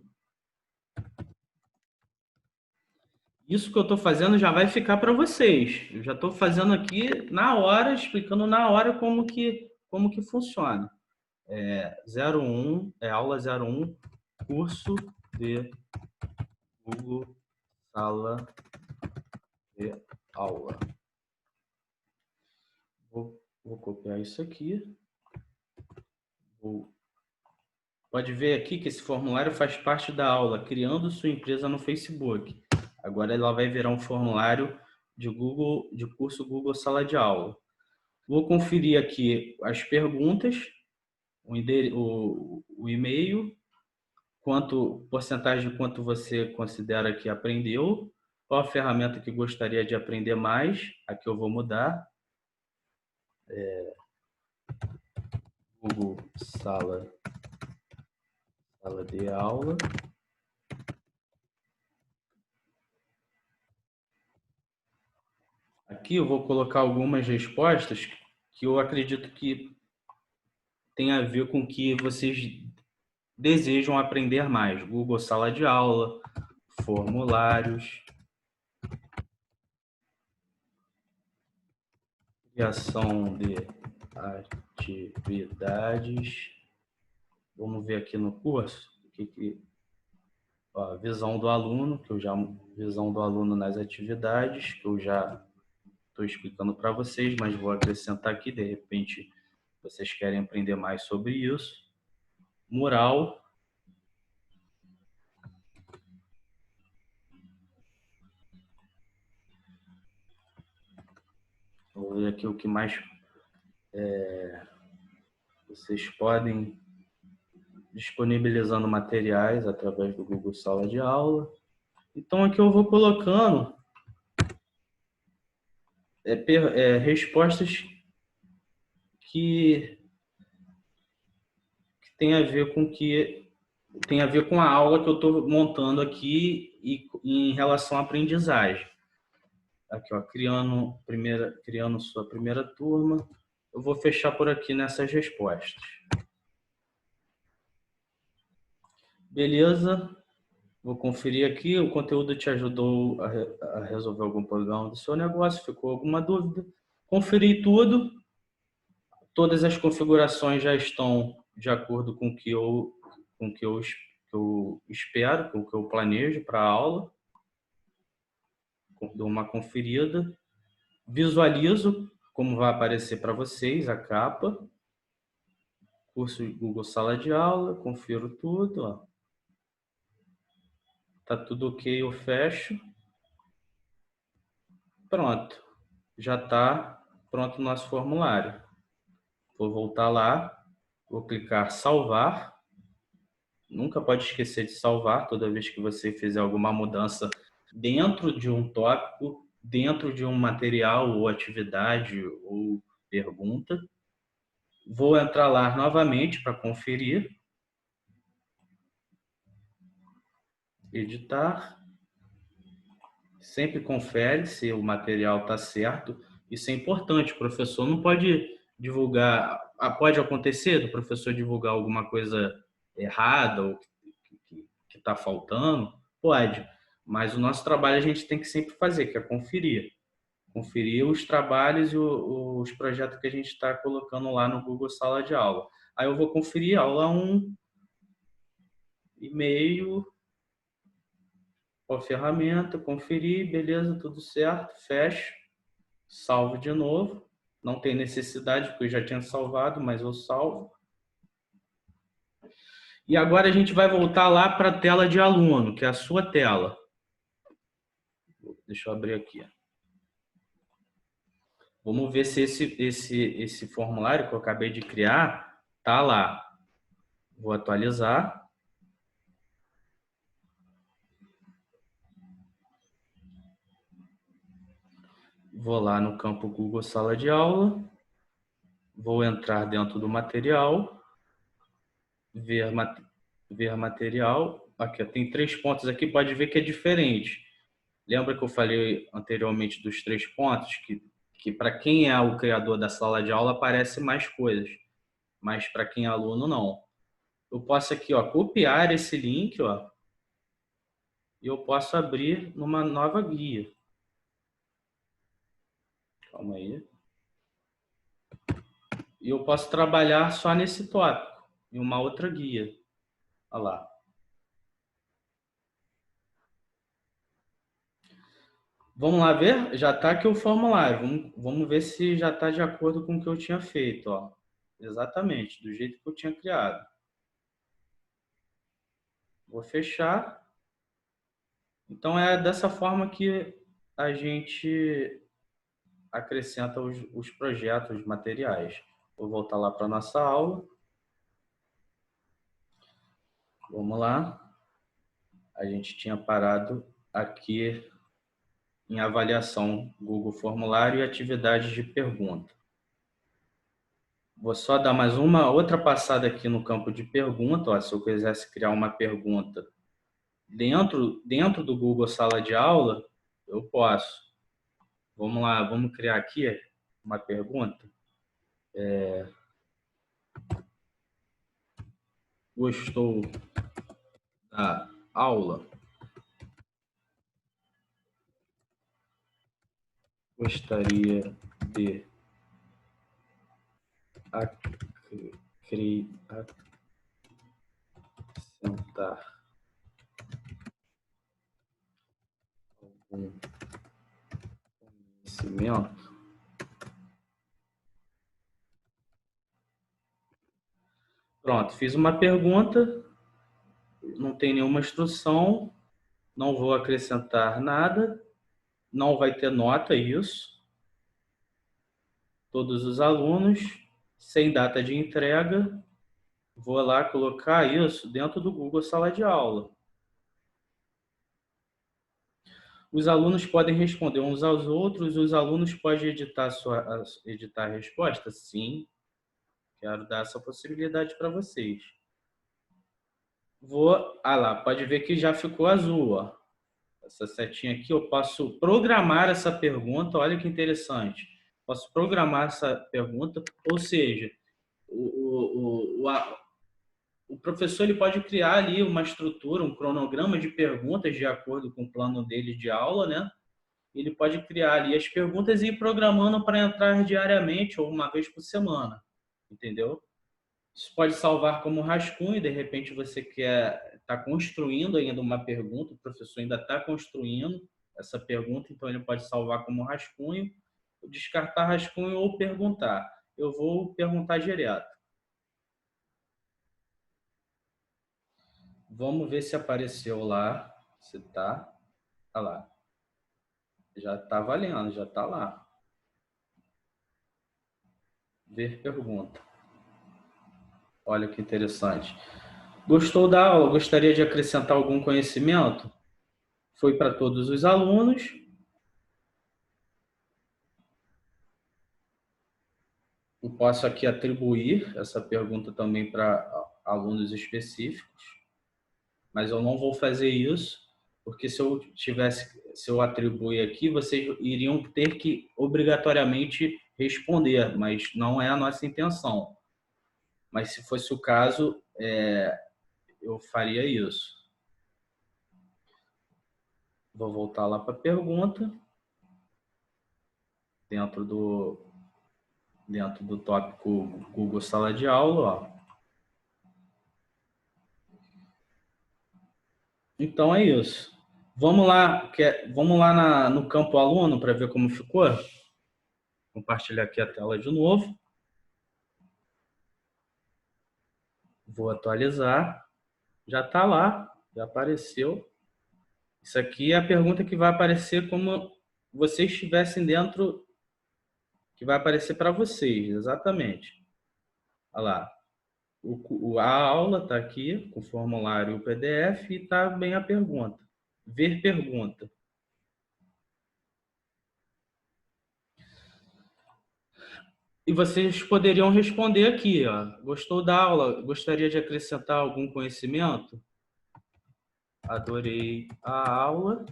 Isso que eu estou fazendo já vai ficar para vocês. Eu já estou fazendo aqui na hora, explicando na hora como que funciona. 01, aula 01, curso de Google Sala de Aula. Vou copiar isso aqui. Pode ver aqui que esse formulário faz parte da aula Criando Sua Empresa no Facebook. Agora ela vai virar um formulário de curso Google Sala de Aula. Vou conferir aqui as perguntas, o e-mail, porcentagem de quanto você considera que aprendeu, qual a ferramenta que gostaria de aprender mais, aqui eu vou mudar. Google Sala de Aula. Aqui eu vou colocar algumas respostas que eu acredito que tem a ver com o que vocês desejam aprender mais. Google Sala de Aula, formulários, criação de atividades. Vamos ver aqui no curso visão do aluno, visão do aluno nas atividades, que eu já estou explicando para vocês, mas vou acrescentar aqui, de repente vocês querem aprender mais sobre isso. Mural. Vou ver aqui o que mais vocês podem disponibilizando materiais através do Google Sala de Aula. Então aqui eu vou colocando respostas que tem a ver com a aula que eu estou montando aqui e em relação à aprendizagem. Aqui, ó, criando sua primeira turma. Eu vou fechar por aqui nessas respostas. Beleza? Vou conferir aqui. O conteúdo te ajudou a resolver algum problema do seu negócio? Ficou alguma dúvida? Conferi tudo. Todas as configurações já estão de acordo com o que eu espero, com o que eu planejo para a aula. Dou uma conferida. Visualizo como vai aparecer para vocês a capa. Curso Google Sala de Aula. Confiro tudo. Ó. Tá tudo ok, eu fecho. Pronto. Já está pronto o nosso formulário. Vou voltar lá. Vou clicar salvar. Nunca pode esquecer de salvar toda vez que você fizer alguma mudança dentro de um tópico, dentro de um material ou atividade ou pergunta. Vou entrar lá novamente para conferir. Editar. Sempre confere se o material está certo. Isso é importante. O professor não pode divulgar. Pode acontecer do professor divulgar alguma coisa errada ou que está faltando? Pode. Mas o nosso trabalho a gente tem que sempre fazer, que é conferir. Conferir os trabalhos e os projetos que a gente está colocando lá no Google Sala de Aula. Aí eu vou conferir aula 1 e-mail, com a ferramenta, conferir, beleza, tudo certo, fecho, salvo de novo. Não tem necessidade, porque eu já tinha salvado, mas eu salvo. E agora a gente vai voltar lá para a tela de aluno, que é a sua tela. Deixa eu abrir aqui. Vamos ver se esse formulário que eu acabei de criar tá lá. Vou atualizar. Vou lá no campo Google Sala de Aula. Vou entrar dentro do material. Ver material. Aqui tem 3 pontos aqui, pode ver que é diferente. Lembra que eu falei anteriormente dos 3 pontos? Que para quem é o criador da sala de aula aparece mais coisas, mas para quem é aluno não. Eu posso aqui, ó, copiar esse link, ó, e eu posso abrir numa nova guia. Calma aí. E eu posso trabalhar só nesse tópico, em uma outra guia. Olha lá. Vamos lá ver? Já está aqui o formulário. Vamos ver se já está de acordo com o que eu tinha feito. Ó. Exatamente, do jeito que eu tinha criado. Vou fechar. Então, é dessa forma que a gente acrescenta os projetos materiais. Vou voltar lá para a nossa aula. Vamos lá. A gente tinha parado aqui em avaliação Google Formulário e atividades de pergunta. Vou só dar mais uma outra passada aqui no campo de pergunta. Ó, se eu quisesse criar uma pergunta dentro do Google Sala de Aula, eu posso. Vamos lá, vamos criar aqui uma pergunta. Gostou da aula? Gostaria de acrescentar algum conhecimento? Pronto, fiz uma pergunta, não tem nenhuma instrução, não vou acrescentar nada, não vai ter nota isso. Todos os alunos, sem data de entrega, vou lá colocar isso dentro do Google Sala de Aula. Os alunos podem responder uns aos outros, os alunos podem editar a resposta? Sim, quero dar essa possibilidade para vocês. Lá, pode ver que já ficou azul, ó. Essa setinha aqui, eu posso programar essa pergunta, olha que interessante. Posso programar essa pergunta, ou seja, o professor ele pode criar ali uma estrutura, um cronograma de perguntas de acordo com o plano dele de aula, né? Ele pode criar ali as perguntas e ir programando para entrar diariamente ou uma vez por semana, entendeu? Isso pode salvar como rascunho, de repente você está construindo ainda uma pergunta, o professor ainda está construindo essa pergunta, então ele pode salvar como rascunho, descartar rascunho ou perguntar. Eu vou perguntar direto. Vamos ver se apareceu lá. Se tá. Olha lá. Já está valendo, já está lá. Ver pergunta. Olha que interessante. Gostou da aula? Gostaria de acrescentar algum conhecimento? Foi para todos os alunos. Eu posso aqui atribuir essa pergunta também para alunos específicos, mas eu não vou fazer isso, porque se eu atribuir aqui, vocês iriam ter que obrigatoriamente responder, mas não é a nossa intenção. Mas se fosse o caso, eu faria isso. Vou voltar lá para a pergunta, dentro do tópico Google Sala de Aula, ó. Então é isso. Vamos lá no campo aluno para ver como ficou? Compartilhar aqui a tela de novo. Vou atualizar. Já está lá, já apareceu. Isso aqui é a pergunta que vai aparecer como vocês estivessem dentro, que vai aparecer para vocês, exatamente. Olha lá. A aula está aqui, com o formulário e o PDF, e está bem a pergunta. Ver pergunta. E vocês poderiam responder aqui, ó. Gostou da aula? Gostaria de acrescentar algum conhecimento? Adorei a aula.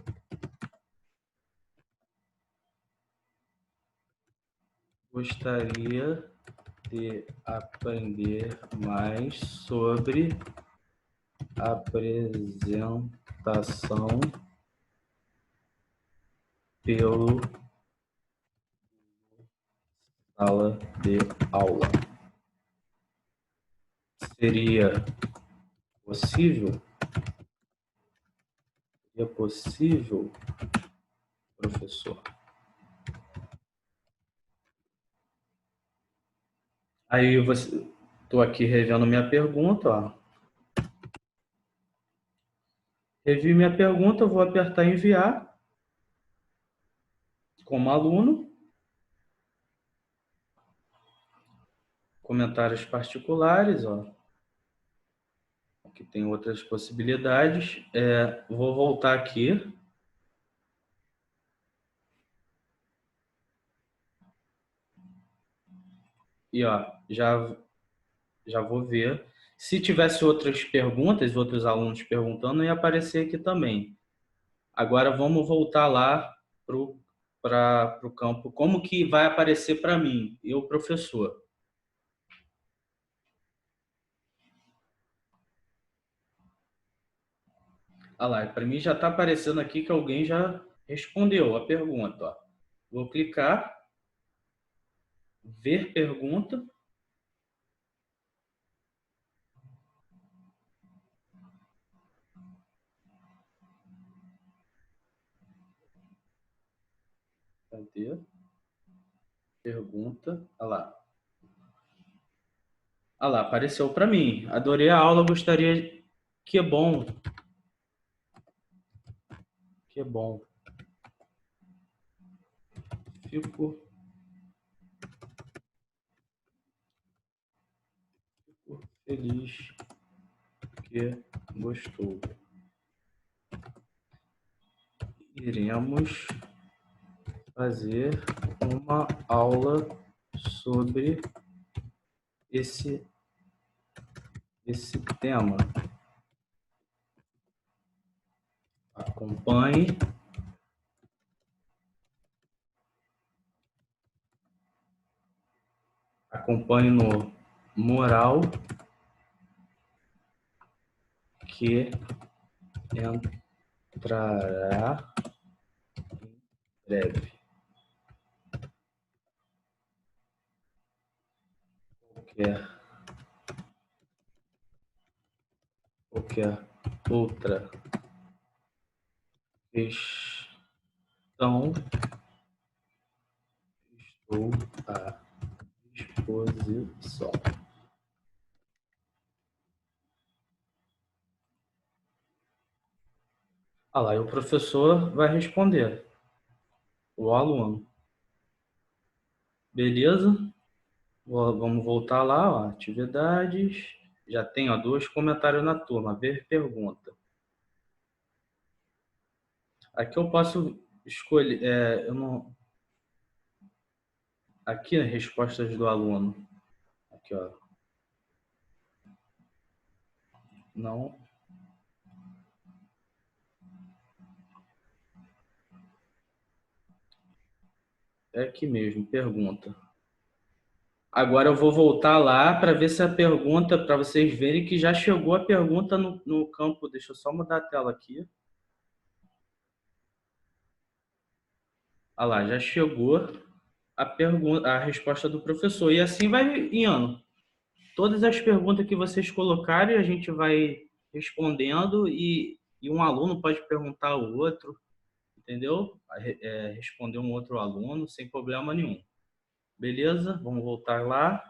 Gostaria de aprender mais sobre apresentação pelo sala de aula. Seria possível? Seria possível, professor? Aí estou aqui revendo minha pergunta, ó. Revi minha pergunta, vou apertar enviar como aluno. Comentários particulares, ó. Aqui tem outras possibilidades. Vou voltar aqui. E ó, já vou ver. Se tivesse outras perguntas, outros alunos perguntando, ia aparecer aqui também. Agora vamos voltar lá para o campo. Como que vai aparecer para mim, eu, professor? Olha lá, para mim já está aparecendo aqui que alguém já respondeu a pergunta. Ó. Vou clicar, ver pergunta. Cadê? Pergunta. Olha lá. Olha lá, apareceu para mim. Adorei a aula, gostaria. Que bom. Que bom. Fico feliz que gostou. Iremos fazer uma aula sobre esse tema. Acompanhe no mural que entrará em breve. Qualquer outra questão, estou à disposição. Ah lá, e o professor vai responder, o aluno. Beleza? Vamos voltar lá, ó, atividades. Já tem, ó, 2 comentários na turma. Ver pergunta. Aqui eu posso escolher. Eu não... Aqui, respostas do aluno. Aqui, ó. Não. É aqui mesmo, pergunta. Agora eu vou voltar lá para ver se a pergunta, para vocês verem que já chegou a pergunta no campo. Deixa eu só mudar a tela aqui. Olha lá, já chegou a resposta do professor. E assim vai indo. Todas as perguntas que vocês colocarem, a gente vai respondendo e e um aluno pode perguntar ao outro, entendeu? Responder um outro aluno sem problema nenhum. Beleza? Vamos voltar lá.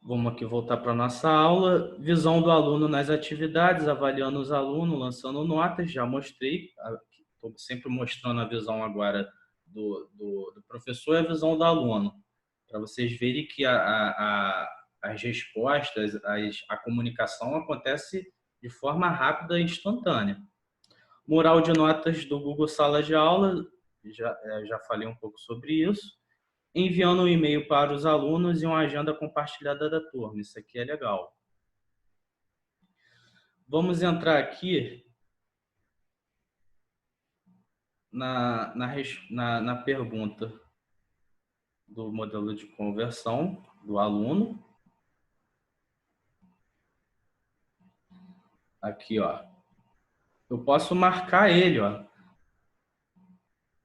Vamos aqui voltar para a nossa aula. Visão do aluno nas atividades, avaliando os alunos, lançando notas. Já mostrei, estou sempre mostrando a visão agora do professor e a visão do aluno, para vocês verem que as respostas, a comunicação acontece de forma rápida e instantânea. Mural de notas do Google Sala de Aula, já falei um pouco sobre isso. Enviando um e-mail para os alunos e uma agenda compartilhada da turma. Isso aqui é legal. Vamos entrar aqui na pergunta do modelo de conversão do aluno. Aqui, ó. Eu posso marcar ele, ó.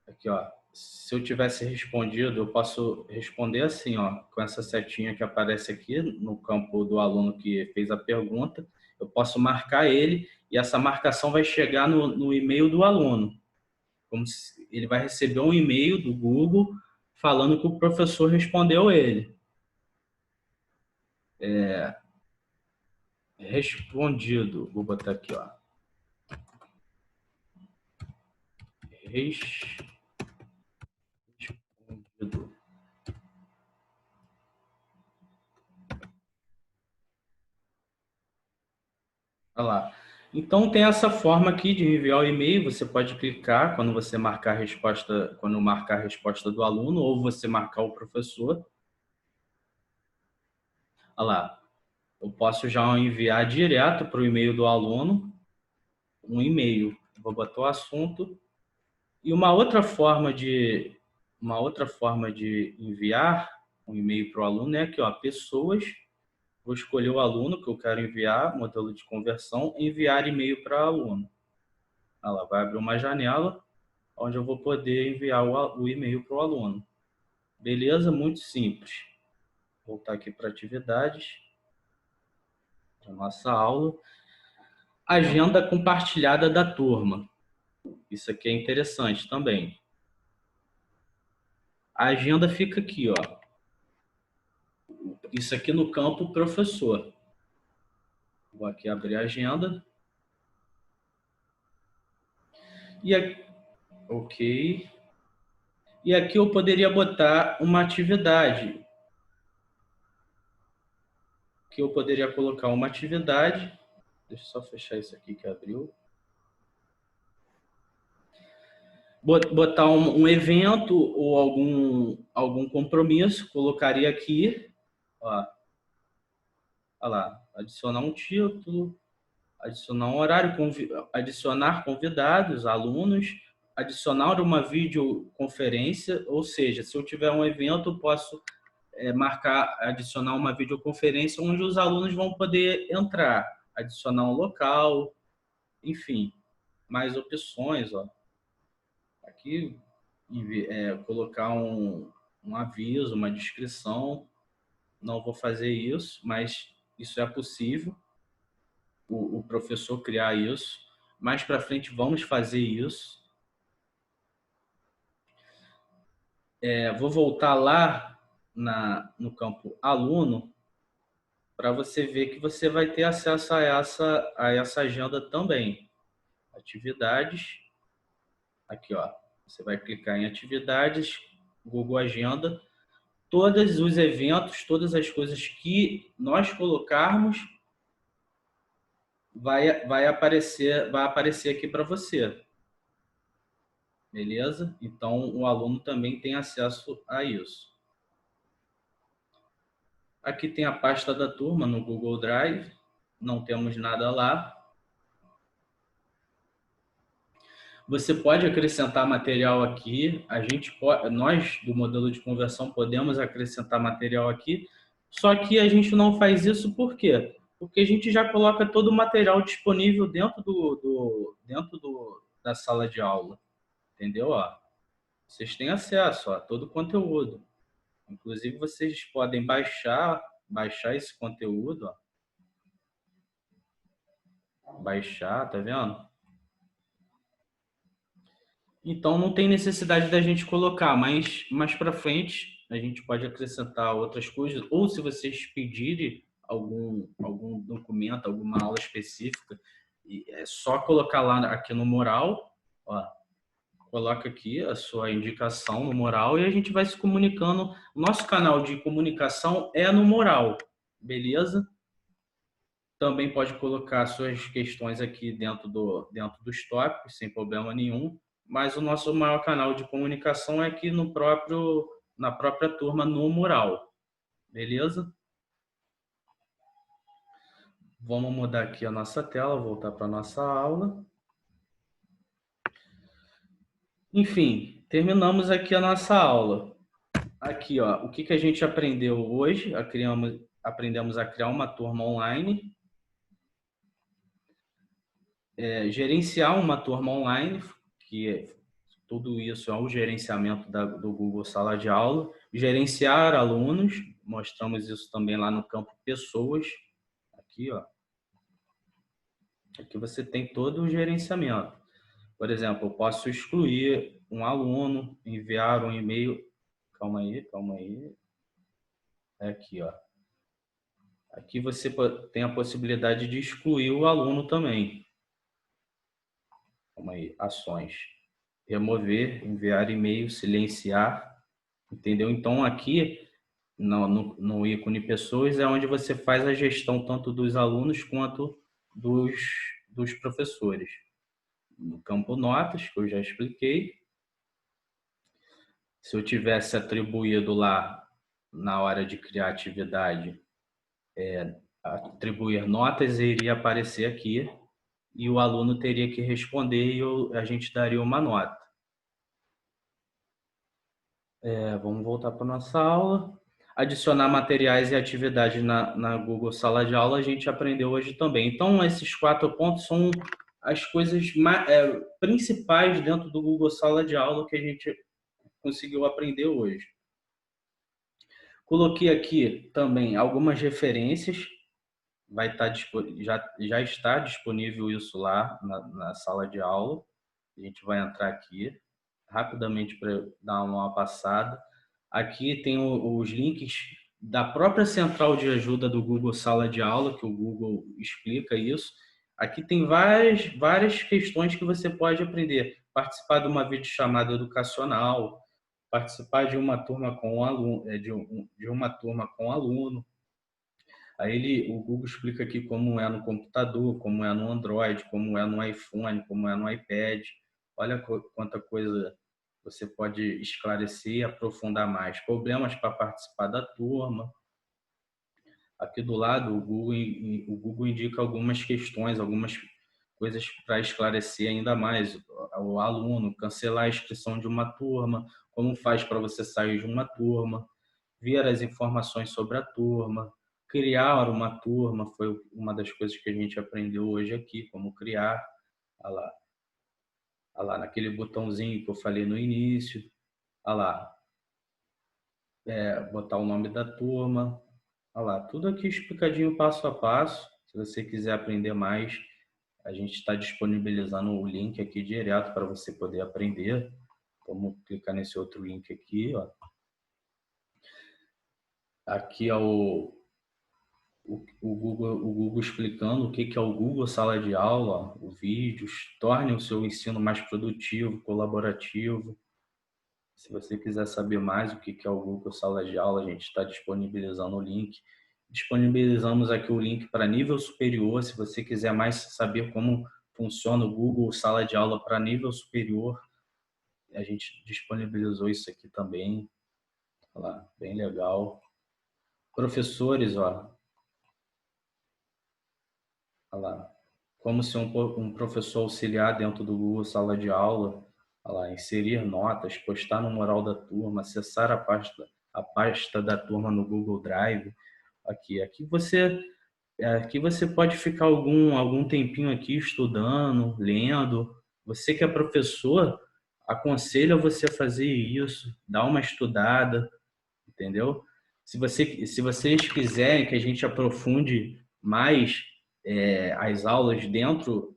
Aqui, ó. Se eu tivesse respondido, eu posso responder assim, ó, com essa setinha que aparece aqui no campo do aluno que fez a pergunta. Eu posso marcar ele e essa marcação vai chegar no e-mail do aluno. Como se ele vai receber um e-mail do Google falando que o professor respondeu ele. Respondido. Vou botar aqui, ó. Respondido. Olha lá. Então tem essa forma aqui de enviar o e-mail. Você pode clicar quando você marcar a resposta, quando marcar a resposta do aluno, ou você marcar o professor. Olha lá. Eu posso já enviar direto para o e-mail do aluno um e-mail. Vou botar o assunto. E uma outra forma de enviar um e-mail para o aluno é aqui, ó, pessoas. Vou escolher o aluno que eu quero enviar, modelo de conversão, enviar e-mail para o aluno. Ela vai abrir uma janela onde eu vou poder enviar o e-mail para o aluno. Beleza? Muito simples. Vou voltar aqui para atividades, para nossa aula. Agenda compartilhada da turma. Isso aqui é interessante também. A agenda fica aqui, ó. Isso aqui no campo professor. Vou aqui abrir a agenda. E aqui, ok. E aqui eu poderia botar uma atividade. Aqui eu poderia colocar uma atividade. Deixa eu só fechar isso aqui que abriu. Botar um evento ou algum compromisso. Colocaria aqui. Ó, olha lá. Adicionar um título. Adicionar um horário. Adicionar convidados, alunos. Adicionar uma videoconferência. Ou seja, se eu tiver um evento, eu posso adicionar uma videoconferência onde os alunos vão poder entrar, adicionar um local, enfim, mais opções, ó. Aqui, colocar um aviso, uma descrição, não vou fazer isso, mas isso é possível, o professor criar isso. Mais para frente vamos fazer isso. Vou voltar lá no campo aluno, para você ver que você vai ter acesso a essa agenda também. Atividades. Aqui, ó. Você vai clicar em atividades, Google Agenda. Todos os eventos, todas as coisas que nós colocarmos, vai aparecer aqui para você. Beleza? Então, o aluno também tem acesso a isso. Aqui tem a pasta da turma no Google Drive. Não temos nada lá. Você pode acrescentar material aqui. Nós, do modelo de conversão, podemos acrescentar material aqui. Só que a gente não faz isso por quê? Porque a gente já coloca todo o material disponível dentro da sala de aula. Entendeu? Ó, vocês têm acesso a todo o conteúdo. Inclusive, vocês podem baixar baixar esse conteúdo, ó. Baixar, tá vendo? Então não tem necessidade da gente colocar, mas mais para frente a gente pode acrescentar outras coisas, ou se vocês pedirem algum documento, alguma aula específica, é só colocar lá aqui no mural, ó, coloca aqui a sua indicação no mural e a gente vai se comunicando. O nosso canal de comunicação é no mural, beleza? Também pode colocar suas questões aqui dentro dos tópicos, sem problema nenhum. Mas o nosso maior canal de comunicação é aqui na própria turma, no mural. Beleza? Vamos mudar aqui a nossa tela, voltar para a nossa aula. Enfim, terminamos aqui a nossa aula. Aqui, ó, o que a gente aprendeu hoje? Aprendemos a criar uma turma online. Gerenciar uma turma online, que tudo isso é o gerenciamento do Google Sala de Aula. Gerenciar alunos, mostramos isso também lá no campo Pessoas. Aqui, ó. Aqui você tem todo o gerenciamento. Por exemplo, eu posso excluir um aluno, enviar um e-mail. Calma aí. Aqui, ó. Aqui você tem a possibilidade de excluir o aluno também. Calma aí, ações. Remover, enviar e-mail, silenciar, entendeu? Então, aqui, no ícone Pessoas, é onde você faz a gestão tanto dos alunos quanto dos professores. No campo Notas, que eu já expliquei, se eu tivesse atribuído lá, na hora de criar atividade, atribuir notas, iria aparecer aqui, e o aluno teria que responder e a gente daria uma nota. Vamos voltar para a nossa aula. Adicionar materiais e atividades na Google Sala de Aula, a gente aprendeu hoje também. Então, esses 4 pontos são as coisas principais dentro do Google Sala de Aula que a gente conseguiu aprender hoje. Coloquei aqui também algumas referências. Já está disponível isso lá na sala de aula. A gente vai entrar aqui rapidamente para dar uma passada. Aqui tem os links da própria central de ajuda do Google Sala de Aula, que o Google explica isso. Aqui tem várias questões que você pode aprender. Participar de uma videochamada educacional, participar de uma turma com aluno, de uma turma com aluno. Aí o Google explica aqui como é no computador, como é no Android, como é no iPhone, como é no iPad. Olha quanta coisa você pode esclarecer e aprofundar mais. Problemas para participar da turma. Aqui do lado, o Google indica algumas questões, algumas coisas para esclarecer ainda mais o aluno, cancelar a inscrição de uma turma, como faz para você sair de uma turma, ver as informações sobre a turma, criar uma turma, foi uma das coisas que a gente aprendeu hoje aqui, como criar. Olha lá, naquele botãozinho que eu falei no início. Olha lá, botar o nome da turma. Olha lá, tudo aqui explicadinho passo a passo. Se você quiser aprender mais, a gente está disponibilizando o link aqui direto para você poder aprender. Vamos clicar nesse outro link aqui, ó. Aqui é o Google explicando o que é o Google Sala de Aula, o vídeos, torne o seu ensino mais produtivo, colaborativo. Se você quiser saber mais o que é o Google Sala de Aula, a gente está disponibilizando o link. Disponibilizamos aqui o link para nível superior, se você quiser mais saber como funciona o Google Sala de Aula para nível superior, a gente disponibilizou isso aqui também. Olha lá, bem legal. Professores, ó. Olha lá, como ser um professor auxiliar dentro do Google Sala de Aula. Olha lá, inserir notas, postar no mural da turma, acessar a pasta da turma no Google Drive. Aqui você pode ficar algum tempinho aqui estudando, lendo. Você que é professor, aconselho você a fazer isso, dar uma estudada, entendeu? Se vocês quiserem que a gente aprofunde mais as aulas dentro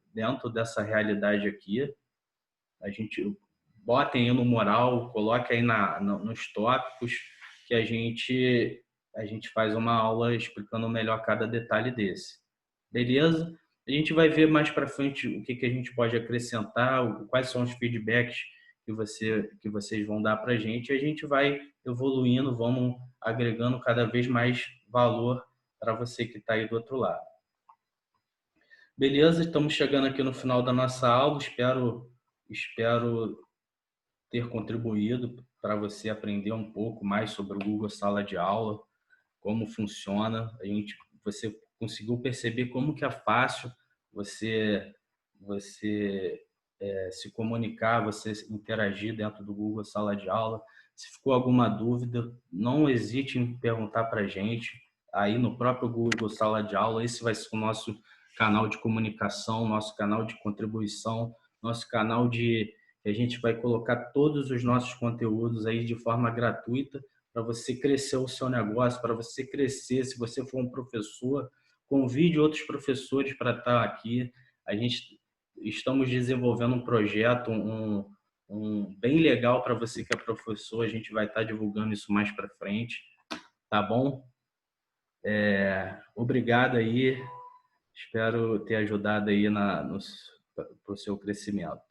dessa realidade aqui, a gente botem aí no mural, coloque aí nos tópicos que a gente faz uma aula explicando melhor cada detalhe desse. Beleza? A gente vai ver mais para frente o que a gente pode acrescentar, quais são os feedbacks que vocês vão dar para a gente, e a gente vai evoluindo, vamos agregando cada vez mais valor para você que está aí do outro lado. Beleza? Estamos chegando aqui no final da nossa aula. Espero ter contribuído para você aprender um pouco mais sobre o Google Sala de Aula, como funciona. Você conseguiu perceber como que é fácil você se comunicar, você interagir dentro do Google Sala de Aula. Se ficou alguma dúvida, não hesite em perguntar para a gente aí no próprio Google Sala de Aula. Esse vai ser o nosso canal de comunicação, nosso canal de contribuição, nosso canal que a gente vai colocar todos os nossos conteúdos aí de forma gratuita para você crescer o seu negócio, para você crescer. Se você for um professor, convide outros professores para estar aqui. Estamos desenvolvendo um projeto, bem legal para você que é professor. A gente vai estar divulgando isso mais para frente, tá bom? Obrigado aí. Espero ter ajudado aí para o seu crescimento.